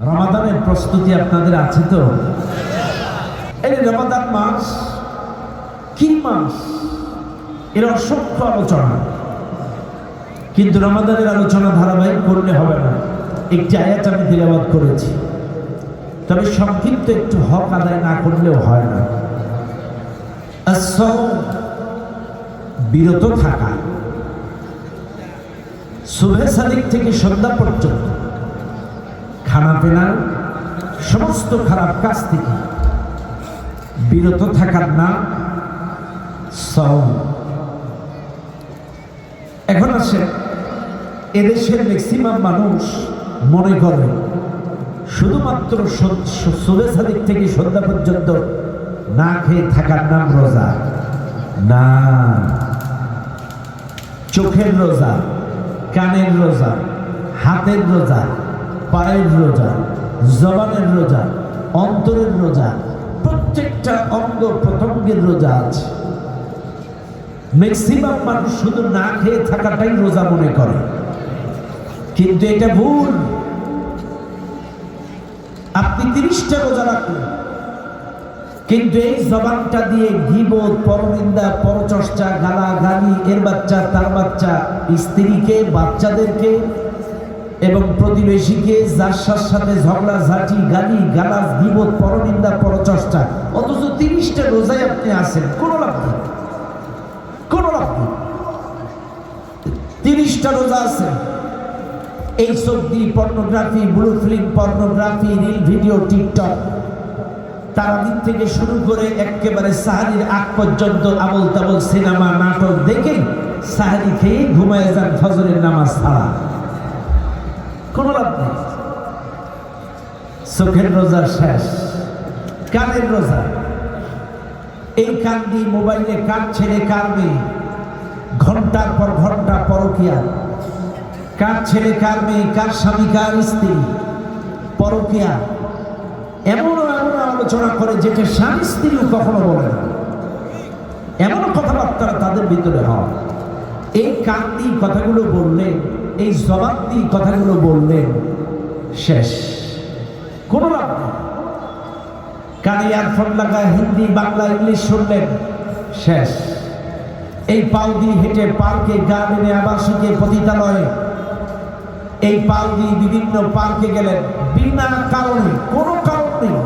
রমাদানের প্রস্তুতি আপনাদের আছে তো? এই রমাদান মাস কি মাস, এর অসংখ্য আলোচনা, কিন্তু রমাদানের আলোচনা ধারাবাহিক করলে হবে না। একটি আয়াত আমি তিলাওয়াত করেছি, তবে সংক্ষিপ্ত একটু হক আদায় না করলেও হয় না। বিরত থাকা, সুবহে সাদিক থেকে সন্ধ্যা পর্যন্ত খানা পেনা সমস্ত খারাপ কাজ থেকে বিরত থাকার নাম সাওম। এখন আসে, এদেশের ম্যাক্সিমাম মানুষ মনে করে শুধুমাত্র সুবহে সাদিক থেকে সন্ধ্যা পর্যন্ত না খেয়ে থাকার নাম রোজা। না, চোখের রোজা, কানের রোজা, হাতের রোজা, পায়ের রোজা, জবানের রোজা, অন্তরের রোজা, প্রত্যেকটা অঙ্গ প্রত্যঙ্গের রোজা আছে। ম্যাক্সিমাম মানুষ শুধু না খেয়ে থাকাটাই রোজা মনে করে, কিন্তু এটা ভুল। আপনি 30টা রোজা রাখুন, কিন্তু এই জবানটা দিয়ে গীবত, পরনিন্দা, পরচর্চা, গালাগালি, এর বাচ্চা তার বাচ্চা, স্ত্রীকে, বাচ্চাদেরকে এবং প্রতিবেশীকে, যার সাথে ঝগড়া ঝাঁটি, গালি গালাজ, গীবত, পরনিন্দা, পরচর্চা, অথচ 30টা রোজায় আপনি আছেন। কোনো লাভ নেই, কোনো লাভ নেই। 30টা রোজা আছেন, এই সবজি, pornography, blue film, pornography, reel video, TikTok, তারাবির থেকে শুরু করে একেবারে সাহারির আগ পর্যন্ত আবল তাবল সিনেমা নাটক দেখে সাহারি খেয়ে ঘুমায় যান ফজরের নামাজ ছাড়া। কোনো লাভ নেই। চোখের রোজা শেষ, কানের রোজা, এই কান দিয়ে মোবাইলে কান ছেড়ে কারবে, ঘন্টার পর ঘন্টা পরকিয়া, কার ছেলে কার মেয়ে, কার স্বামী কার স্ত্রী, পরকিয়া, এমন আলোচনা করে যেটা স্বামী স্ত্রীও কখনো বলে না। এমন কথাবার্তা তাদের ভিতরে হয়। এই কান দিয়ে কথাগুলো বললেন, এই জবান দিয়ে কথাগুলো বললেন, শেষ, কোনো লাভ নেই। কানে ইয়ারফোন লাগায় হিন্দি, বাংলা, ইংলিশ শুনলেন, শেষ। এই পাও দিয়ে হেঁটে পার্কে, গার্ডেনে, আবাসিকে, পতিতালয়ে, এই পাও দিয়ে বিভিন্ন পার্কে গেলেন বিনা কারণে, কোনো কারণ নেই,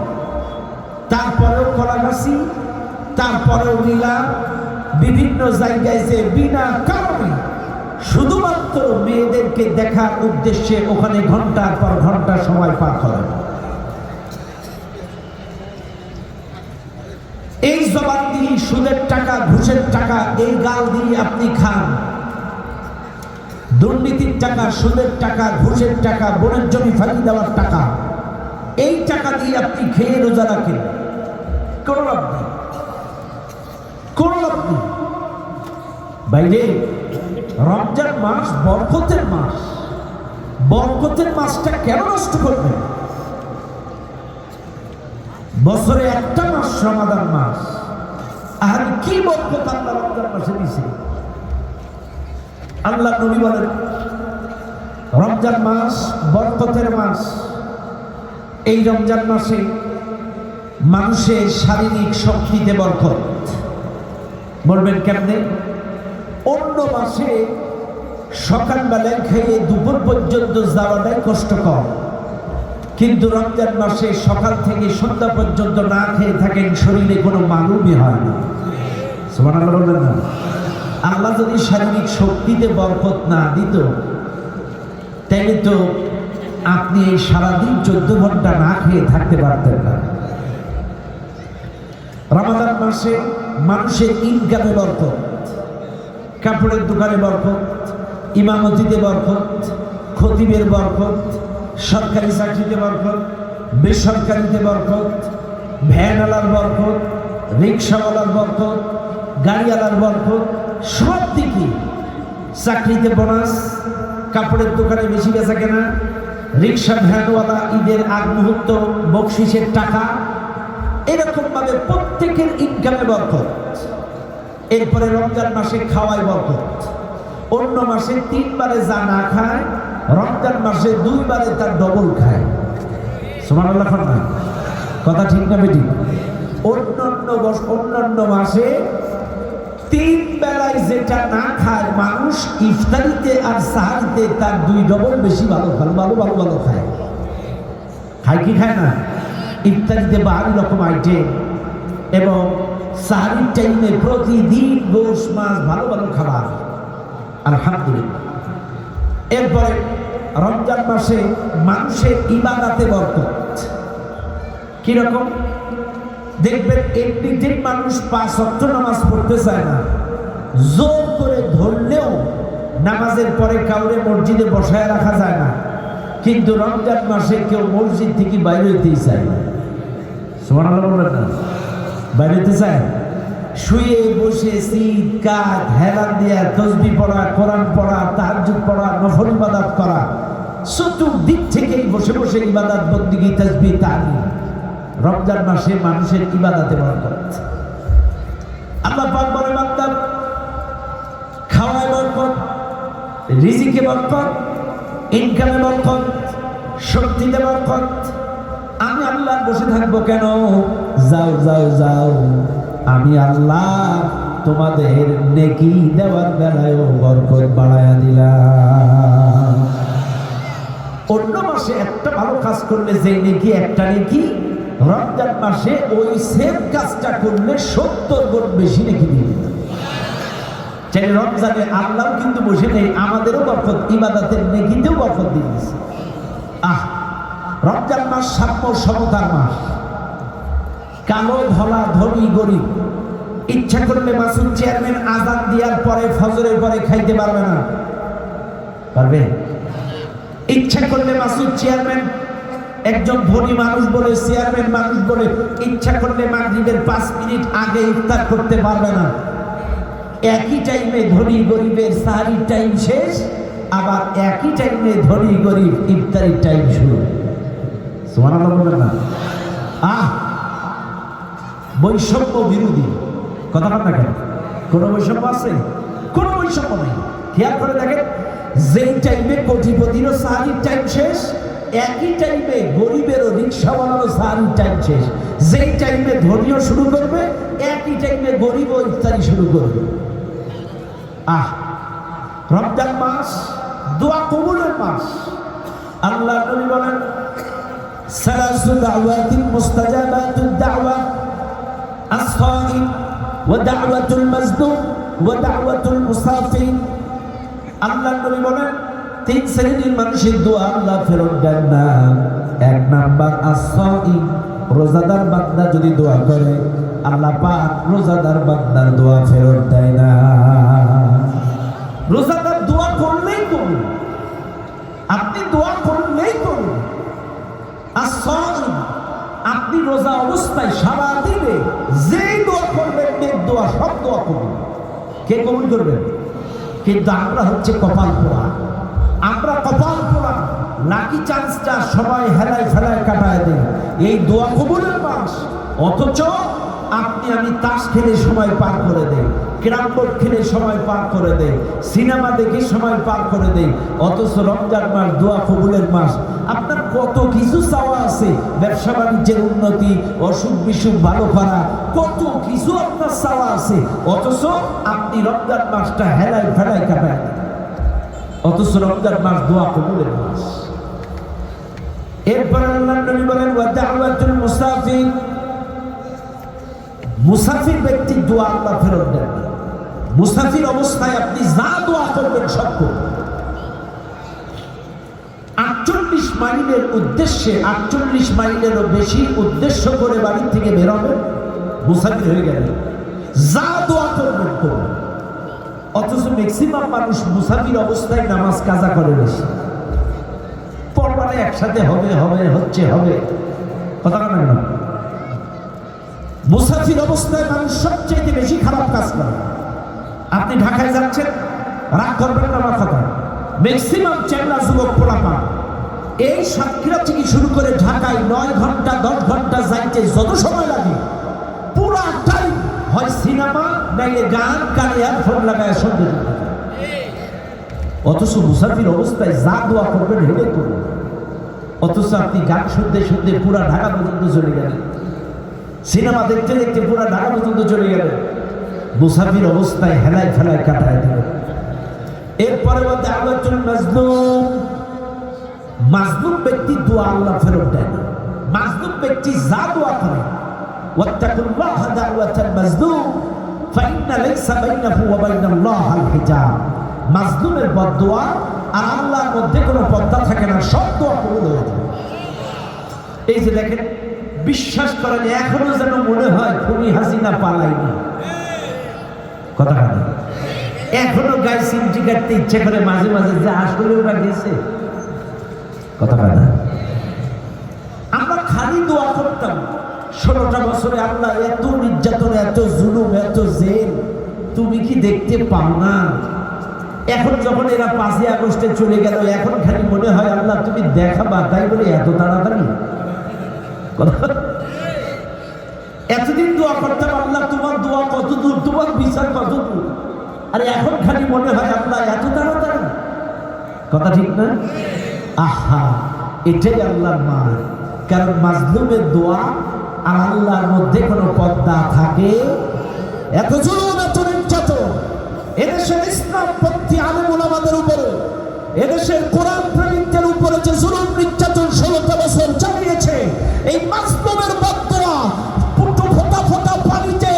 তারপরেও কলাগাছি, তারপরেও লীলা, বিভিন্ন জায়গায় যে বিনা কারণে শুধুমাত্র মেয়েদেরকে দেখার উদ্দেশ্যে ওখানে ঘন্টার পর ঘন্টা সময় পার করেন। এই জবান দিয়ে সুদের টাকা, ঘুষের টাকা, এই গাল দিয়ে আপনি খান। দুর্নীতির টাকা, সুদের টাকা, ঘুষের টাকা, বনের জমি ফাঁকি দেওয়ার টাকা, এই টাকা দিয়ে আপনি খেয়ে রোজা রাখেন, কোনো লাভ নেই, কোনো লাভ নেই। বাইরে রমজান মাস বরকতের মাস, বরকতের মাসটা কেন নষ্ট করবেন? বছরে একটা মাস রমাদান মাস, আর কি বরকত আল্লাহ রমজান মাসে দিছে। আল্লাহ নবী বলেন রমজান মাস বরকতের মাস। এই রমজান মাসে মানুষের শারীরিক শক্তিতে বরকত। বলবেন কেমনে? অন্য মাসে সকালবেলায় খেয়ে দুপুর পর্যন্ত যাওয়াটাই কষ্টকর, কিন্তু রমজান মাসে সকাল থেকে সন্ধ্যা পর্যন্ত না খেয়ে থাকেন, শরীরে কোনো মালুমই হয় না। সুবহানাল্লাহ বলবেন না? আল্লাহ যদি শারীরিক শক্তিতে বরকত না দিত, তাইলে তো আপনি এই সারাদিন 14 ঘন্টা না খেয়ে থাকতে পারতেন না। রমাদান মাসে মানুষের ইনকামে বরকত, কাপড়ের দোকানে বরকত, ইমামতিতে বরকত, খতিবের বরকত, সরকারি চাকরিতে বরকত, বেসরকারিতে বরকত, ভ্যানওয়ালার বরকত, রিক্সাওয়ালার বরকত, গাড়িওয়ালার বরকত, সব দিকে। চাকরিতে বোনাস, কাপড়ের দোকানে বেশি বেচা কেনা, রিক্সা ভ্যানওয়ালা ঈদের আগ মুহূর্ত বকশিসের টাকা, এরকম ভাবে প্রত্যেকের ইনকামে বরকত। এরপরে রমজান মাসে খাওয়ায় বরকত। অন্য মাসে 3 বারে যা না খায়, রমজান মাসে 2 বারে তার ডবল খায়। সুবহানাল্লাহ না কথা ঠিক না বেটি? অন্যান্য মাসে 3 বেলায় যেটা না খায় মানুষ, ইফতারিতে আর সাহারিতে তার 2 ডবল বেশি ভালো খায়। খায় কি খায় না? ইফতারিতে 12 রকম আইটেম এবং সাহারির টাইমে প্রতিদিন গোশ মাছ ভালো খাবার, আলহামদুলিল্লাহ। এরপরে রমজান মাসে মানুষের ইবাদতে বরকত কিরকম দেখবেন। এমনিতে মানুষ 5 ওয়াক্ত নামাজ পড়তে চায় না, জোর করে ধরলেও নামাজের পরে কাউরে মসজিদে বসায় রাখা যায় না, কিন্তু রমজান মাসে কেউ মসজিদ থেকে বাইরে হইতেই চায় না। সুবহানাল্লাহ বলবেন না? বাইরে হইতে চায়, শুয়ে বসে শীত কাঠ হেলান দিয়া তসবিহ পড়া, কোরআন পড়া, তাহাজ্জুদ পড়া, নফল ইবাদত করা, চতুর্দিক থেকেই বসে বসে ইবাদত বন্দেগী তাসবিহ তাহলিল। রমজান মাসে মানুষের ইবাদতে বরকত। আল্লাহ পাক বলে বান্দা খাওয়ায় বরকত, রিজিকে বরকত, ইনকামে বরকত, শক্তিতে বরকত। আমি আল্লাহ বসে থাকবো কেন? যাও আমি আল্লাহ তোমাদের নেকি দেওয়ার বেলায়ও বরকত বাড়ায়া দিলাম। অন্য মাসে একটা ভালো কাজ করলে যে নেকি, একটা নেকি, রমজান মাসে ওই সেম কাজটা করলে 70 গুণ বেশি নেকি দিয়ে দিলাম। চাই রমজানে আল্লাহ কিন্তু বসে নেই, আমাদেরও বরকত, ইবাদতের নেকিতেও বরকত দিয়ে দিয়েছে। রমজান মাস সাম্য সমতার মাস। কালো ধলা ধনী গরিব ইচ্ছা করলে মাসুদ চেয়ারম্যান আজান দেওয়ার পরে ফজরের পরে খাইতে পারবে না? পারবে? ইচ্ছা করলে মাসুদ চেয়ারম্যান, একজন ধনী মানুষ বলে, চেয়ারম্যান মানুষ বলে, ইচ্ছা করলে মাগরিবের 5 মিনিট আগে ইফতার করতে পারবে না। একই টাইমে ধনী গরিবের সাহারির টাইম শেষ, আবার একই টাইমে ধনী গরিব ইফতারির টাইম শুরু। সুবহানাল্লাহ বলবেন না? বৈষম্য বিরোধী কথা বল না কেন? কোন বৈষম্য আছে? কোন বৈষম্য নেই। খেয়াল করে দেখেন, যেই টাইমে কোটিপতিরও সাহারির টাইম শেষ, একই টাইমে গরিবেরও রিক্সাওয়ালারও সাহারির টাইম শেষ। যেই টাইমে ধনীও শুরু করবে, একই টাইমে গরিবও ইফতারি শুরু করবে। রমজান মাস দোয়া কবুলের মাস। আল্লাহ নবী বলেন, সালাসু দাওয়াতিন মুস্তাজাবাতুদ দাওয়া, আস-সাইম ওয়া দাওয়াতুল মাজলুম ওয়া দাওয়াতুল মুসাফির। আল্লাহ নবী বলেন, 3 শ্রেণীর মানুষের দোয়া আল্লাহ ফেরত দেন না। 1 নাম্বার আস-সাইম, রোজাদার বান্দা যদি দোয়া করে আল্লাহ পাক রোজাদার বান্দার দোয়া ফেরত দেয় না। রোজাদার দোয়া করলেই করুন, আপনি দোয়া করলেই করুন। আস-সাইম, আপনি রোজা অবস্থায় সারা দিনে যেই দোয়া করবেন, নেক দোয়া, সব দোয়া করবেন, কে কবুল করবেন? কিন্তু আমরা হচ্ছে কপাল পোড়া, আমরা কপাল পোড়া, লাকি চান্সটা সবাই হেলায় ফেলায় কাটায় দেয় এই দোয়া কবুলের মাস। অথচ আপনি আমি তাস খেলে সময় পার করে দেই, ক্যারাম বোর্ড খেলে সময় পার করে দেই, সিনেমা দেখে সময় পার করে দেই। অথচ রমজান মাস দোয়া কবুলের মাস। আপনার কত কিছু চাওয়া আছে, ব্যবসা বাণিজ্যের উন্নতি, অসুখ বিসুখ ভালো করা, কত কিছু আপনার চাওয়া আছে, অথচ আপনি রমজান মাসটা হেলায় ফেলায় কাটায়। অথচ রমজান মাস দোয়া কবুলের মাস। এরপর আল্লাহ নবী বলেন, ওয়া দাওয়াতুল মুসাফির, মুসাফির ব্যক্তি দোয়া আল্লাহ ফেরত দেন না। মুসাফির অবস্থায় আপনি যা দোয়া করবেন সব করবেন। 48 মাইলের উদ্দেশ্যে, 48 মাইলেরও বেশি উদ্দেশ্য করে বাড়ি থেকে বেরোবেন, মুসাফির হয়ে গেলেন, যা দোয়া করবেন করবেন। অথচ ম্যাক্সিমাম মানুষ মুসাফির অবস্থায় নামাজ কাজা করে বেশি। পরবারে একসাথে হবে কথা না কেন? মুসাফির অবস্থায় মানুষ সবচেয়ে বেশি খারাপ কাজ করে। আপনি ঢাকায় যাচ্ছেন, রাগ করবেন না আমার কথা, ম্যাক্সিমাম চেংড়া যুবক পোলাপান এই সাতক্ষীরা থেকে শুরু করে ঢাকায় 9 ঘন্টা 10 ঘন্টা যাইতে যত সময় লাগে, পুরাটাই হয় সিনেমা নাইলে গান, কানে হেডফোন লাগায় শুনতে। অথচ মুসাফির অবস্থায় যা দোয়া করবেন হেঁটে করবেন। অথচ আপনি গান শুনতে শুনতে পুরা ঢাকা পর্যন্ত চলে গেলেন, সিনেমা দেখতে দেখতে পুরা ঢাকা পর্যন্ত চলে গেলেন, মুসাফির অবস্থায় হেলায় ফেলায় কাটায় দিলেন। এরপরে বলতে আল্লাহুল মাজলুম, মাজলুম ব্যক্তি দোয়া আল্লাহ ফেরত দেয় না। মাজলুম ব্যক্তি যা দোয়া করে, ওয়াত্তাকুল্লাহা দাওয়াতাল মাজলুম ফাইন্না লাইসা বাইনাহু ওয়া বাইনাল্লাহিল হিজাব। মাজলুমের বদদোয়া আর আল্লাহর মধ্যে কোনো পর্দা থাকে না, সব দোয়া কবুল হয়ে যায়। এই যে দেখেন, বিশ্বাস করেন এখনো যেন মনে হয় খুনি হাসিনা পালায়নি। কথা কথা এখনো গায়ে সিমটি কাটতে ইচ্ছে করে মাঝে মাঝে, যে আসলে ওরা গেছে। কথা কথা আমরা খালি দোয়া করতাম 16টা বছরে, আল্লাহ এত নির্যাতন, এত জুলুম, এত জেল তুমি কি দেখতে পাও না? এখন যখন এরা 5ই আগস্টে চলে গেল, এখন খালি মনে হয় আল্লাহ তুমি দেখাবা, তাই বলে এত তাড়াতাড়ি। এতদিন দোয়া করতাম আল্লাহ তোমার দোয়া কত দূর, তোমার বিচার কত দূর, আর এখন খালি মনে হয় আল্লাহ এত তাড়াতাড়ি। কথা ঠিক না? আহা, এটাই আল্লাহর মান। কারণ মাজলুমের দোয়া আর আল্লাহর মধ্যে কোনো পর্দা থাকে। এত জুলুম, এত নির্যাতন এদেশের ইসলামপন্থী আলেম ওলামাদের উপরে, এদেশের কোরআন প্রেমিকদের উপরে যে জুলুম নির্যাতন 16টা বছর চালিয়েছে, এই মাজলুমের বদদোয়া পুটু ফোঁটা ফোঁটা পানিতে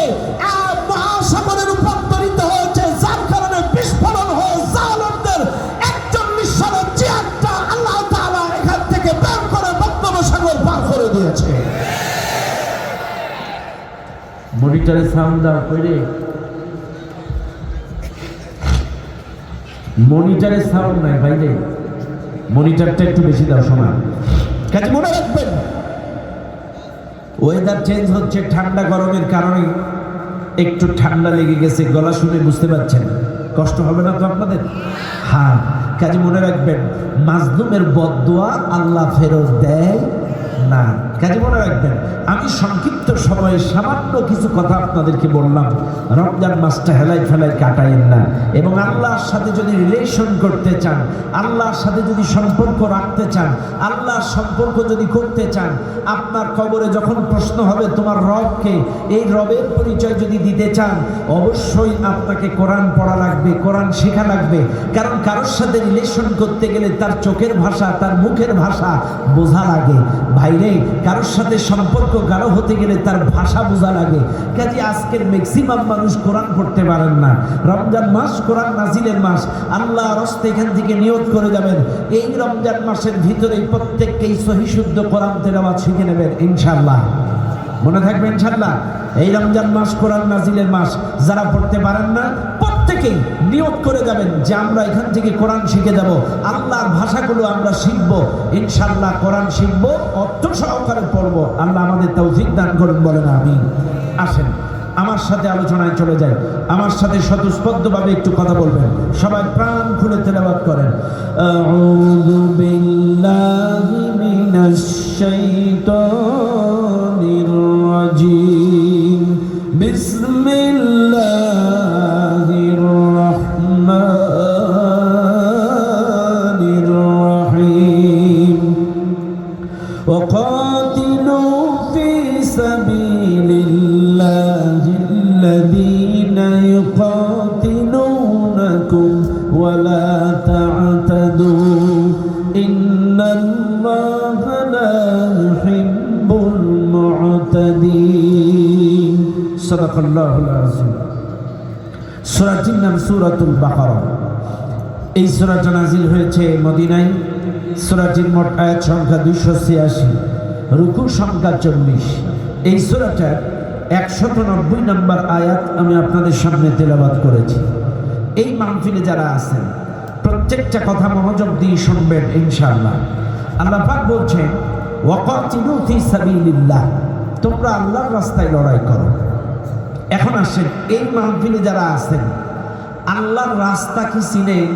মহাসাগরে রূপান্তরিত হয়েছে, যার কারণে বিস্ফোরণ হয়ে জালেমদের 41 সালের জিহাদটা আল্লাহ তাআলা এখান থেকে বের করে বঙ্গোপসাগর পার করে দিয়েছে। মনিটরে সাউন্ড দাও করে, মনিটরে সাউন্ড নাই ভাইরে, মনিটরটা একটু বেশি দাও শোনা। কাজে মনে রাখবেন, ওয়েদার চেঞ্জ হচ্ছে, ঠান্ডা গরমের কারণে একটু ঠান্ডা লেগে গেছে, গলা শুনে বুঝতে পারছেন, কষ্ট হবে না তো আপনাদের? হ্যাঁ, কাজে মনে রাখবেন মাজলুমের বদদোয়া আল্লাহ ফেরত দেয় না। কাজে মনে রাখবেন, আমি সংক্ষিপ্ত সময়ে সামান্য কিছু কথা আপনাদেরকে বললাম। রমজান মাসটা হেলাই ফেলাই কাটায়েন না, এবং আল্লাহর সাথে যদি রিলেশন করতে চান, আল্লাহর সাথে যদি সম্পর্ক রাখতে চান, আল্লাহর সম্পর্ক যদি করতে চান, আপনার কবরে যখন প্রশ্ন হবে তোমার রবকে, এই রবের পরিচয় যদি দিতে চান, অবশ্যই আপনাকে কোরআন পড়া লাগবে, কোরআন শেখা লাগবে। কারণ কারোর সাথে রিলেশন করতে গেলে তার চোখের ভাষা, তার মুখের ভাষা বোঝা লাগে। ভাইরে, কারোর সাথে সম্পর্ক গাঢ় হতে গেলে তার ভাষা বোঝা লাগে। কাজে আজকের ম্যাক্সিমাম মানুষ কোরআন পড়তে পারেন না। রমজান মাস কোরআন নাজিলের মাস, আল্লাহ রাস্তে এখান থেকে নিয়ত করে যাবেন এই রমজান মাসের ভিতরে প্রত্যেককেই সহি শুদ্ধ কোরআন তেলাওয়াত শিখে নেবেন ইনশাআল্লাহ। মনে থাকবে ইনশাআল্লাহ, এই রমজান মাস কোরআন নাজিলের মাস। যারা পড়তে পারেন না প্রত্যেকেই নিয়ত করে যাবেন যে আমরা এখান থেকে কোরআন শিখে যাব, আল্লাহর ভাষাগুলো আমরা শিখব ইনশাআল্লাহ। কোরআন শিখব, অর্থ সহকারে পড়ব। আল্লাহ আমাদের তৌফিক দান করুন, বলেন আমিন। আসেন আমার সাথে আলোচনায় চলে যায়, আমার সাথে স্বতঃস্ফূর্তভাবে একটু কথা বলবেন। সবাই প্রাণ খুলে তেলাওয়াত করেন। আউযু বিল্লাহি মিনাশ শাইতানির রাজিম। বিসমিল্লাহির রাহমানির রাহিম। ওয়াকাতিলু ফি সাবিলিল্লাহিল্লাযীনা ইউকাতিলুনাকুম ওয়া লা তা'তাদু ইন্নাল্লাহা লা ইউহিব্বুল মু'তাদিন। সাদাকাল্লাহুল আযীম। সূরাটির নাম সূরাতুল বাকারা। এই সূরাটা নাযিল হয়েছে মদিনায়। সূরাটির মোট আয়াত সংখ্যা 286, রুকু সংখ্যা 40। এই সূরাটার 190 নম্বর আয়াত আমি আপনাদের সামনে তেলাওয়াত করেছি। এই মাহফিলে যারা আছেন প্রত্যেকটা কথা মনোযোগ দিয়ে শুনবেন ইনশাআল্লাহ। আল্লাহ পাক বলছেন ওয়াকাতিলু ফি সাবিলিল্লাহ, তোমরা আল্লাহর রাস্তায় লড়াই করো। এখন আসেন, এই মাহফিলে যারা আছেন আল্লাহর রাস্তা কি চিনেন?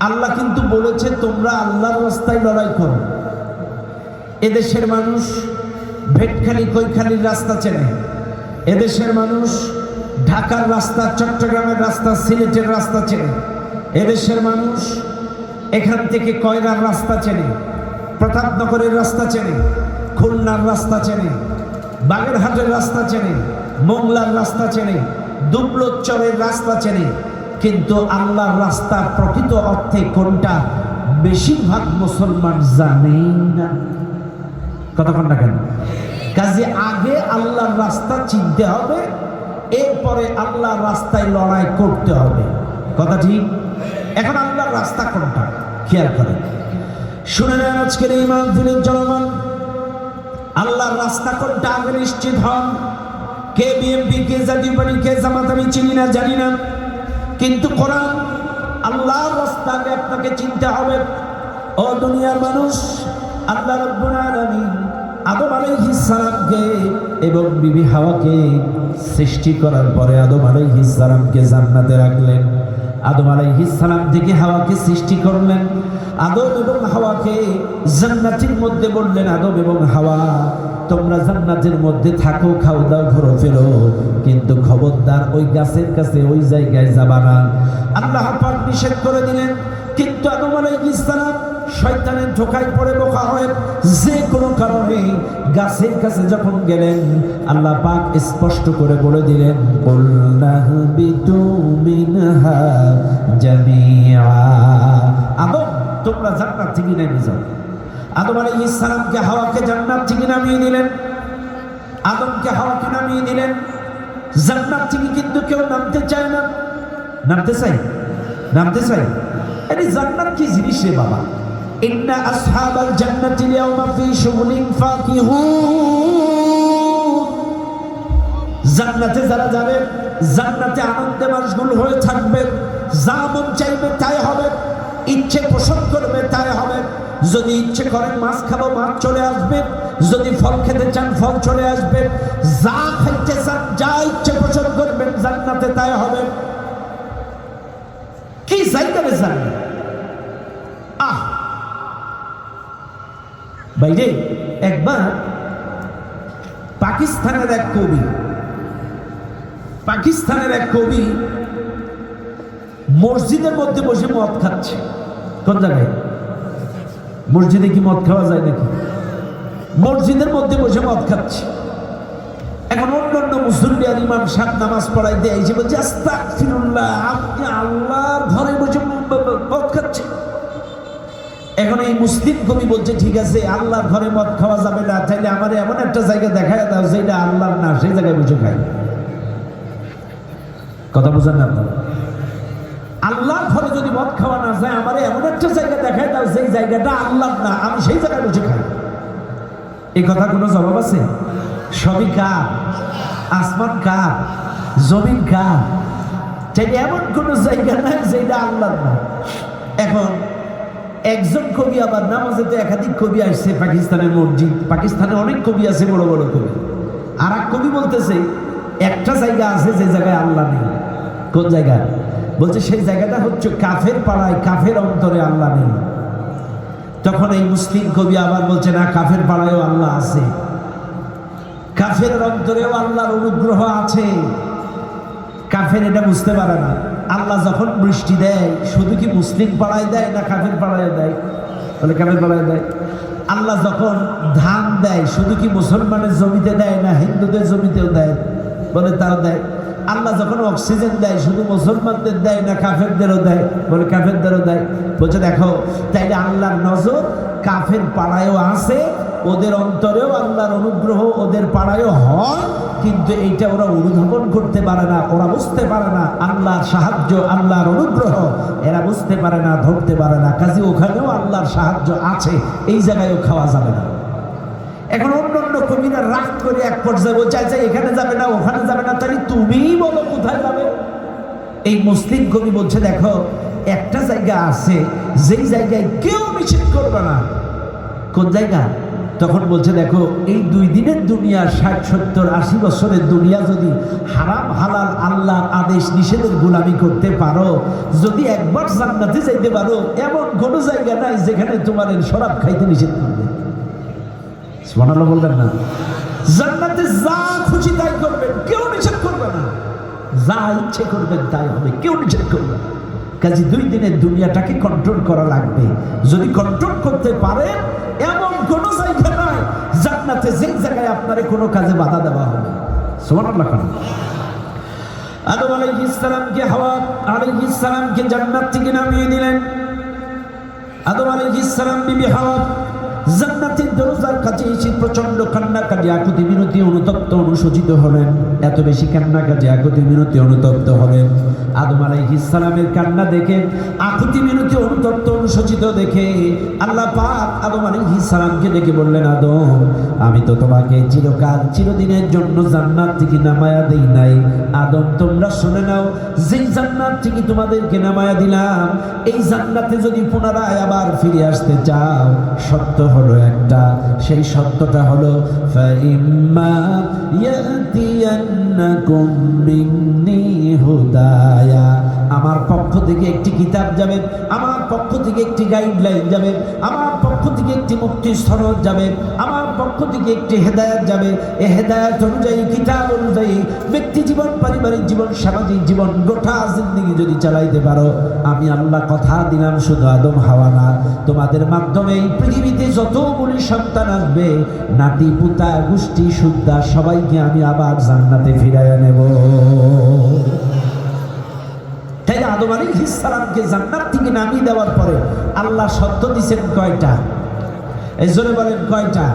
আল্লাহ কিন্তু বলেছে তোমরা আল্লাহর রাস্তায় লড়াই করো। এদেশের মানুষ ভেটখালি কৈখালির রাস্তা চেনে, এদেশের মানুষ ঢাকার রাস্তা, চট্টগ্রামের রাস্তা, সিলেটের রাস্তা চেনে, এদেশের মানুষ এখান থেকে কয়রার রাস্তা চেনে, প্রতাপনগরের রাস্তা চেনে, খুলনার রাস্তা চেনে, বাগেরহাটের রাস্তা চেনে, মোংলার রাস্তা চেনে, দুবলোচরের রাস্তা চেনে, কিন্তু আল্লাহর রাস্তা প্রকৃত অর্থে কোনটা বেশিরভাগ মুসলমান জানেই না। কতক্ষণ না কেন? কাজে আগে আল্লাহর রাস্তা চিনতে হবে, এরপরে আল্লাহর রাস্তায় লড়াই করতে হবে। কথা ঠিক? এখন আল্লাহর রাস্তা কোনটা খেয়াল করেন, শুনে নেন আজকের এই মাহফিলের জনগণ। আল্লাহর রাস্তা কোনটা আগে নিশ্চিত হন। কে বিএনপি, কে জাতীয় পার্টি, কে জামাত আমি চিনি না, জানি না, কিন্তু কোরআন আল্লাহর রাস্তাকে আপনাকে চিনতে হবে। ও দুনিয়ার মানুষ, আল্লাহ রাব্বুল আলামিন আদম আলাইহিস সালামকে এবং বিবি হাওয়াকে সৃষ্টি করার পরে আদম আলাইহিস সালামকে জান্নাতে রাখলেন। আদম আলাইহিস সালাম থেকে হাওয়াকে সৃষ্টি করলেন। আদম এবং হাওয়াকে জান্নাতের মধ্যে বললেন, আদম এবং হাওয়া তোমরা জান্নাতের মধ্যে থাকো, খাও দাও, ঘোরো ফেরো, কিন্তু খবরদার ওই গাছের কাছে ওই জায়গায় যাবা না। আল্লাহ পাক নিষেধ করে দিলেন। কিন্তু আদম আলাইহিস সালাম শয়তানের ধোঁকায় পড়ে বোকা হয়ে যে কোনো কারণে গাছের কাছে যখন গেলেন, আল্লাহ পাক স্পষ্ট করে বলে দিলেন, কুলনাহবিতু মিনহা জামিআ, আদম তোমরা জান্নাত থেকে নেমে যাও। আদম আলাইহিস সালামকে হাওয়াকে জান্নাত থেকে নামিয়ে দিলেন, আদমকে হাওয়াকে নামিয়ে দিলেন। জান্নাত থেকে কিন্তু কেউ নামতে চায় না। নামতে চাই? নামতে চাই? আরে জান্নাত কি জিনিস রে বাবা? ইন্না আসহাবাল জান্নাতি ইয়াওমা ফি শুগুলিন ফাকিহুন। জান্নাতে যারা যাবে, জান্নাতে আনন্দে মশগুল হয়ে থাকবে, যা মন চাইবে তাই হবে, ইচ্ছে পোষণ করবে তাই হবে। যদি ইচ্ছে করেন মাছ খাবো, মাছ চলে আসবে, যদি ফল খেতে চান ফল চলে আসবে, যা খাইতে চান, যা ইচ্ছে পোষণ করবেন জান্নাতে তাই হবে। কি জায়গা রে জান্নাত! আহ বাইরে একবার পাকিস্তানের এক কবি মসজিদের মধ্যে বসে মদ খাচ্ছে। কোন জায়গায়? মসজিদে কি মদ খাওয়া যায় নাকি? মসজিদের মধ্যে বসে মদ খাচ্ছে। এখন অন্যান্য মুসল্লি আর ইমাম সাহেব নামাজ পড়াই দেয়, যে বলছে আস্তাগফিরুল্লাহ, আপনি আল্লাহর ঘরে বসে মদ খাচ্ছে। এখন এই মুসলিম কবি বলছে, ঠিক আছে আল্লাহর ঘরে মদ খাওয়া যাবে না, তাইলে আমার এমন একটা জায়গা দেখায় দাও যেটা আল্লাহর না, সেই জায়গায় বসে খাই। কথা বুঝেন না আপনারা? আল্লাহর ঘরে যদি মদ খাওয়া না যায়, আমার এমন একটা জায়গা দেখায় দাও যেই জায়গাটা আল্লাহর না, আমি সেই জায়গায় বসে খাই। এই কথা কোনো জবাব আছে? সবই কার? আসমান কার? জমিন কার? তাইলে এমন কোনো জায়গা নাই যেটা আল্লাহর না। এখন একজন কবি আবার নামাজেতে একাধিক কবি আসছে পাকিস্তানের মসজিদ, পাকিস্তানে অনেক কবি আছে, বড় বড় কবি। আর এক কবি বলতেছে একটা জায়গা আছে যে জায়গায় আল্লাহ নেই। কোন জায়গা? বলছে সেই জায়গাটা হচ্ছে কাফের পাড়ায়, কাফের অন্তরে আল্লাহ নেই। তখন এই মুসলিম কবি আবার বলছে না, কাফের পাড়ায়ও আল্লাহ আছে, কাফের অন্তরেও আল্লাহর অনুগ্রহ আছে। কাফের এটা বুঝতে পারে না। আল্লাহ যখন বৃষ্টি দেয় শুধু কি মুসলিম পাড়ায় দেয় না কাফের পাড়ায় দেয়? বলে কাফের পাড়ায় দেয়। আল্লাহ যখন ধান দেয় শুধু কি মুসলমানের জমিতে দেয় না হিন্দুদের জমিতেও দেয়? বলে তাও দেয়। আল্লাহ যখন অক্সিজেন দেয় শুধু মুসলমানদের দেয় না কাফেরদেরও দেয়? বলে কাফেরদেরও দেয়। বলছে দেখো, তাইলে আল্লাহর নজর কাফের পাড়ায়ও আছে, ওদের অন্তরেও আল্লাহর অনুগ্রহ ওদের পাড়ায়ও হয়, কিন্তু এইটা ওরা অনুধাবন করতে পারে না, ওরা বুঝতে পারে না। আল্লাহর সাহায্য, আল্লাহর অনুগ্রহ এরা বুঝতে পারে না, ধরতে পারে না। কাজে ওখানেও আল্লাহর সাহায্য আছে, এই জায়গায়ও খাওয়া যাবে না। এখন অন্য কবিরা রাগ করে এক পর্যায়ে বলছে, আচ্ছা এখানে যাবে না ওখানে যাবে না, তাহলে তুমিই বলো কোথায় যাবে। এই মুসলিম কবি বলছে দেখো, একটা জায়গা আছে যেই জায়গায় কেউ নিষেধ করবে না। কোন জায়গা? তখন বলছে দেখো, এই 2 দিনের দুনিয়া, 60, 70, 80 বছরের দুনিয়া যদি হারাম হালাল আল্লাহর আদেশ নিষেধের গোলামি করতে পারো, যদি একবার জান্নাতে যাইতে পারো, এমন কোনো জায়গা নাই যেখানে তোমার শরাব খাইতে নিষেধ করবে। সুবহানাল্লাহ বলবেন না? জান্নাতে যা খুশি তাই করবেন, কেউ নিষেধ করবে না। যা ইচ্ছে করবেন তাই হবে, কেউ নিষেধ করবে না। কাজে 2 দিনের দুনিয়াটাকে কন্ট্রোল করা লাগবে। যদি কন্ট্রোল করতে পারে, এমন কোন জায়গা নাই জান্নাতে যেই জায়গায় আপনারে কোনো কাজে বাধা দেওয়া হবে। সুবহানাল্লাহ। আদম আলাইহিস সালামকে হাওয়া আলাইহিস সালামকে জান্নাত থেকে নামিয়ে দিলেন। আদম আলাইহিস সালাম বিবি হাওয়া জান্নাতের দরজার কাছে এসে প্রচন্ড কান্নাকাটি, আকুতি মিনতি, অনুতপ্ত, অনুশোচিত হলেন। এত বেশি কান্নাকাটি, আকুতি মিনতি, অনুতপ্ত হলেন। আদম আলাইহিস সালামের কান্না দেখে, আকুতি মিনতি, অনুতপ্ত, অনুশোচিত দেখে আল্লাহ পাক আদম আলাইহিস সালামকে ডেকে বললেন, আদম, আমি তো তোমাকে চিরকাল চিরদিনের জন্য জান্নাত থেকে নামায়া দেই নাই। আদম, তোমরা শুনে নাও, যেই জান্নাত থেকে তোমাদেরকে নামায়া দিলাম, এই জান্নাতে যদি পুনরায় আবার ফিরে আসতে চাও, সত্য হলো একটা, সেই সত্যটা হলো ফাইম্মা ইয়াতিয়ান্নাকুম মিন্নি হুদায়া, আমার পক্ষ থেকে একটি কিতাব যাবে, আমার পক্ষ থেকে একটি গাইডলাইন যাবে, আমার পক্ষ থেকে একটি মুক্তির সনদ যাবে, আমার পক্ষ থেকে একটি হেদায়েত যাবে। এই হেদায়েত অনুযায়ী, কিতাব অনুযায়ী ব্যক্তি জীবন, পারিবারিক জীবন, সামাজিক জীবন, গোটা জিন্দেগি যদি চালাইতে পারো, আমি আল্লাহ কথা দিলাম, শুধু আদম হাওয়া না, তোমাদের মাধ্যমে এই পৃথিবীতে যতগুলি সন্তান আসবে, নাতি পুতা গোষ্ঠী সুদ্ধা সবাইকে আমি আবার জান্নাতে ফিরাইয়া নেব। তাই আদম আলাইহিস সালামকে জান্নাত থেকে নামিয়ে দেওয়ার পরে আল্লাহ শর্ত দিয়েছেন কয়টা? এই জোরে বলেন কয়টা?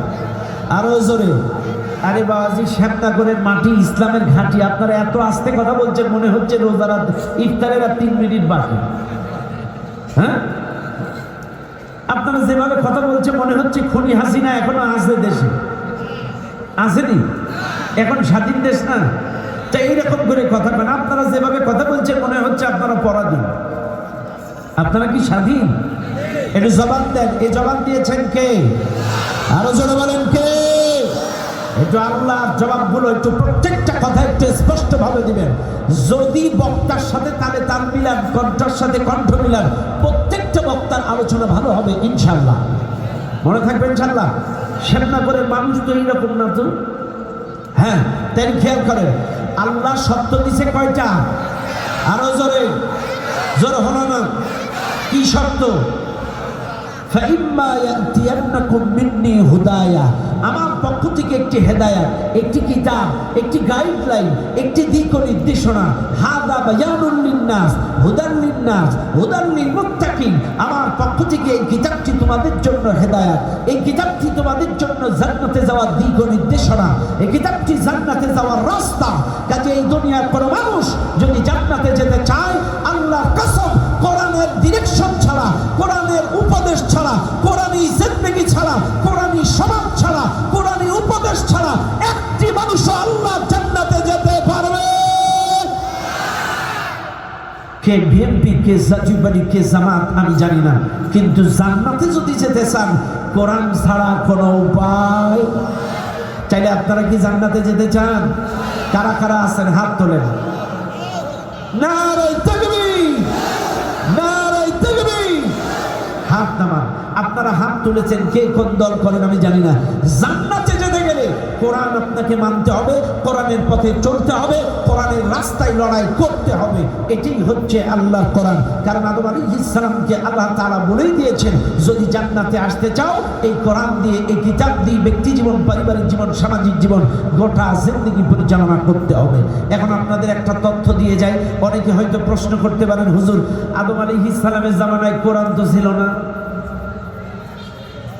আরো জোরে। আরে বাবাজি, শ্যামনগরের মাটি ইসলামের ঘাঁটি। আপনারা এত আস্তে কথা বলছেন, মনে হচ্ছে রোজার ইফতারের আর 3 মিনিট বাকি। হ্যাঁ, আপনারা যেভাবে কথা বলছে মনে হচ্ছে খুনি হাসিনা এখনো আছে দেশে, আসেনি, এখন স্বাধীন দেশ না। তাই এইরকম করে কথা বলেন। আপনারা যেভাবে কথা বলছেন মনে হচ্ছে আপনারা পরাধীন। আপনারা কি স্বাধীন? একটু জবাব দেন। এই জবাব দিয়েছেন কে? আরো জোরে বলেন কে? একটু আল্লাহর জবাবগুলো একটু, প্রত্যেকটা কথা একটু স্পষ্ট ভাবে দিবেন। যদি বক্তার সাথে তালে তাল মিলান, কণ্ঠের সাথে কণ্ঠ মিলান, প্রত্যেকটা বক্তার আলোচনা ভালো হবে ইনশাআল্লাহ। মনে থাকবে ইনশাআল্লাহ। শ্যামনগরের মানুষ তো এইরকম না তো। হ্যাঁ, তাই খেয়াল করেন, আল্লাহ শর্ত দিছে কয়টা? আরো জোরে। জোরে হলো না? কি শর্ত? ফাইম্মা ইয়াতিয়ান্নাকুম মিন্নি হুদায়া, আমার পক্ষ থেকে একটি হেদায়াত, একটি কিতাব, একটি গাইডলাইন, একটি দিক ও নির্দেশনা। হাদা বায়ানুল লিন্নাস হুদাল লিন্নাস হুদাল লিল মুত্তাকিন, আমার পক্ষ থেকে এই কিতাবটি তোমাদের জন্য হেদায়াত, এই কিতাবটি তোমাদের জন্য জান্নাতে যাওয়ার দিক ও নির্দেশনা, এই কিতাবটি জান্নাতে যাওয়ার রাস্তা। কাজে এই দুনিয়ার কোনো মানুষ যদি জান্নাতে যেতে চায়, আল্লাহর কসম, কোরআনের ডিরেকশন ছাড়া, কোরআনের উপদেশ ছাড়া, কোরআনী জিন্দেগি ছাড়া, কোরআনী সমাজ ছাড়া, কোরআনী উপদেশ ছাড়া একটি মানুষ আল্লাহ জান্নাতে যেতে পারবে? কে বিএনপি, কে জাতীয়বাদী, কে জামাত আমি জানি না, কিন্তু জান্নাতে যদি যেতে চান কোরআন ছাড়া কোনো উপায়। চাইলে আপনারা কি জান্নাতে যেতে চান? কারা কারা আছেন হাত তোলেন। নারে তাকবীর, নারে তাকবীর। হাত নামান। আপনারা হাত তুলেছেন, কে কোন দল করেন আমি জানি না। জান্নাতে যেতে গেলে কোরআন আপনাকে মানতে হবে, কোরআনের পথে চলতে হবে, কোরআনের রাস্তায় লড়াই করতে হবে। এটাই হচ্ছে আল্লাহর কোরআন। কারণ আদম আলাইহিস সালামকে আল্লাহ তাআলা বলেই দিয়েছেন, যদি জান্নাতে আসতে চাও এই কোরআন দিয়ে, এই কিতাব দিয়ে ব্যক্তি জীবন, পারিবারিক জীবন, সামাজিক জীবন, গোটা জিন্দেগি পরিচালনা করতে হবে। এখন আপনাদের একটা তথ্য দিয়ে যাই। অনেকে হয়তো প্রশ্ন করতে পারেন, হুজুর, আদম আলাইহিস সালামের জামানায় কোরআন তো ছিল না,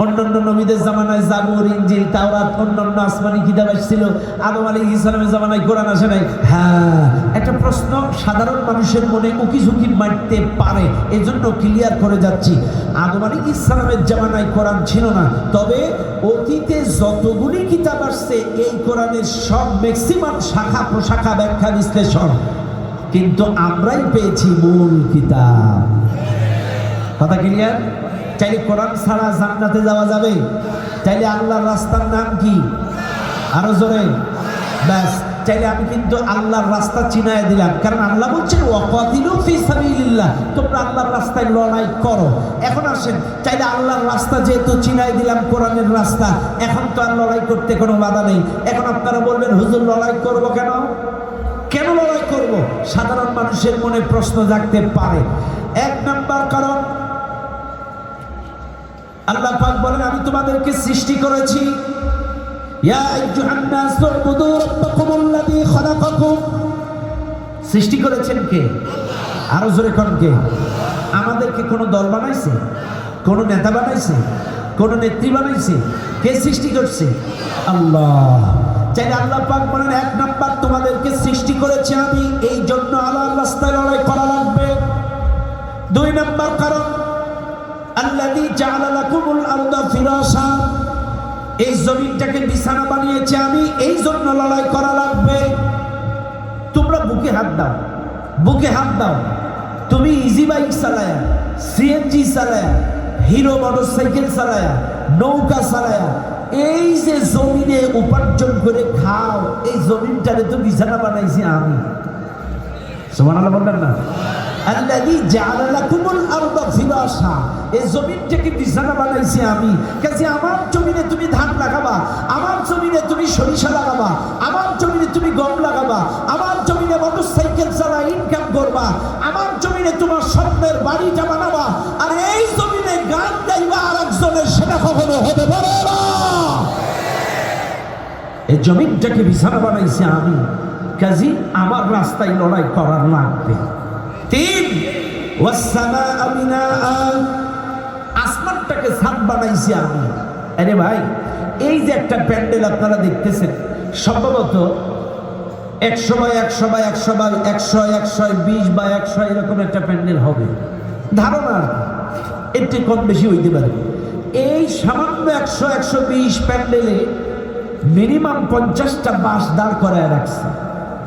অন্যান্য নবীদের জামানায় জাবুর, ইনজিল, তাওরাত, অন্যান্য আসমানি কিতাব ছিল, আদম আলাইহিস সালামের জামানায় কোরআন আসে নাই। হ্যাঁ, একটা প্রশ্ন সাধারণ মানুষের মনে উকিঝুঁকি মারতে পারে, এজন্য ক্লিয়ার করে যাচ্ছি। আদম আলাইহিস সালামের জামানায় কোরআন ছিল না, তবে অতীতে যতগুলি কিতাব আসছে এই কোরআনের সব ম্যাক্সিমাম শাখা প্রশাখা, ব্যাখ্যা, বিশ্লেষণ কিন্তু আমরাই পেয়েছি মূল কিতাব। কথা ক্লিয়ার? চাইলে কোরআন ছাড়া জান্নাতে যাওয়া যাবে? চাইলে আল্লাহর রাস্তার নাম কি? আরো জোরে। ব্যাস, চাইলে আমি কিন্তু আল্লাহর রাস্তা চিনায় দিলাম, কারণ আল্লাহ বলছেন ওয়াকাতিলু ফি সাবিলিল্লাহ, তোমরা আল্লাহর রাস্তায় লড়াই করো। এখন আসেন, চাইলে আল্লাহর রাস্তা যেহেতু চিনায় দিলাম, কোরআনের রাস্তা, এখন তো আর লড়াই করতে কোনো বাধা নেই। এখন আপনারা বলবেন, হুজুর লড়াই করবো কেন? কেন লড়াই করব? সাধারণ মানুষের মনে প্রশ্ন জাগতে পারে। এক নাম্বার কারণ, আল্লাহ পাক বলেন আমি তোমাদেরকে সৃষ্টি করেছি। ইয়া আইয়ুহান নাস উবুদু রাব্বাকুমুল্লাযী খালাকাকুম। সৃষ্টি করেছেন কে? আরো জোরে কোন কে? আমাদেরকে কোন দল বানাইছে, কোন নেতা বানাইছে, কোন নেত্রী বানাইছে? কে সৃষ্টি করছে? আল্লাহ। চাইলে আল্লাহ পাক বলেন এক নাম্বার তোমাদেরকে সৃষ্টি করেছে আমি, এই জন্য আল্লাহর রাস্তায় লড়াই করা লাগবে। দুই নাম্বার কারণ, আল্লাযী জাআলা লাকুমুল আরদা ফিরাশা, এই জমিনটাকে বিছানা বানিয়েছে আমি, এই জন্য লড়াই করা লাগবে। তোমরা বুকে হাত দাও, বুকে হাত দাও। তুমি ইজি বাইক চালায়া, সিএনজি চালায়া, হিরো মোটরসাইকেল চালায়া, নৌকা চালায়া এই যে জমিনে উপার্জন করে খাও, এই জমিনটারে তো বিছানা বানাইছি আমি। সুবহানাল্লাহ বলবেন না? আল্লাযী জাআলা লাকুমুল আরদা ফিরাশা, এই জমিনটাকে বিছানা বানাইছি আমি। কাজে আমার জমিনে তুমি ধান লাগাবা, আমার জমিনে তুমি সরিষা লাগাবা, আমার জমিনে তুমি গম লাগাবা, আমার জমিনে মোটরসাইকেল চালা ইনকাম করবা, আমার জমিনে তোমার স্বপ্নের বাড়িটা বানাবা। আর এই জমিনে গান গাইবা আর একজনের, সেটা কখনো হতে পারে না। এই জমিনটাকে বিছানা বানাইছি আমি, কাজী আমার রাস্তায় লড়াই করার লাগবে। তিন, ওয়াসসামাআ বিনাআ, আসমানটাকে ছাদ বানাইছি আমি। আরে ভাই, এই যে একটা প্যান্ডেল আপনারা দেখতেছেন, সম্ভবত 100 বাই 100 বাই 100 বাই 100, 120 বাই 100 এরকম একটা প্যান্ডেল হবে ধারণা, একটু কম বেশি হইতে পারে। এই সামান্য 100, 120 প্যান্ডেলে মিনিমাম 50টা বাঁশ দাঁড় করায় রাখছে,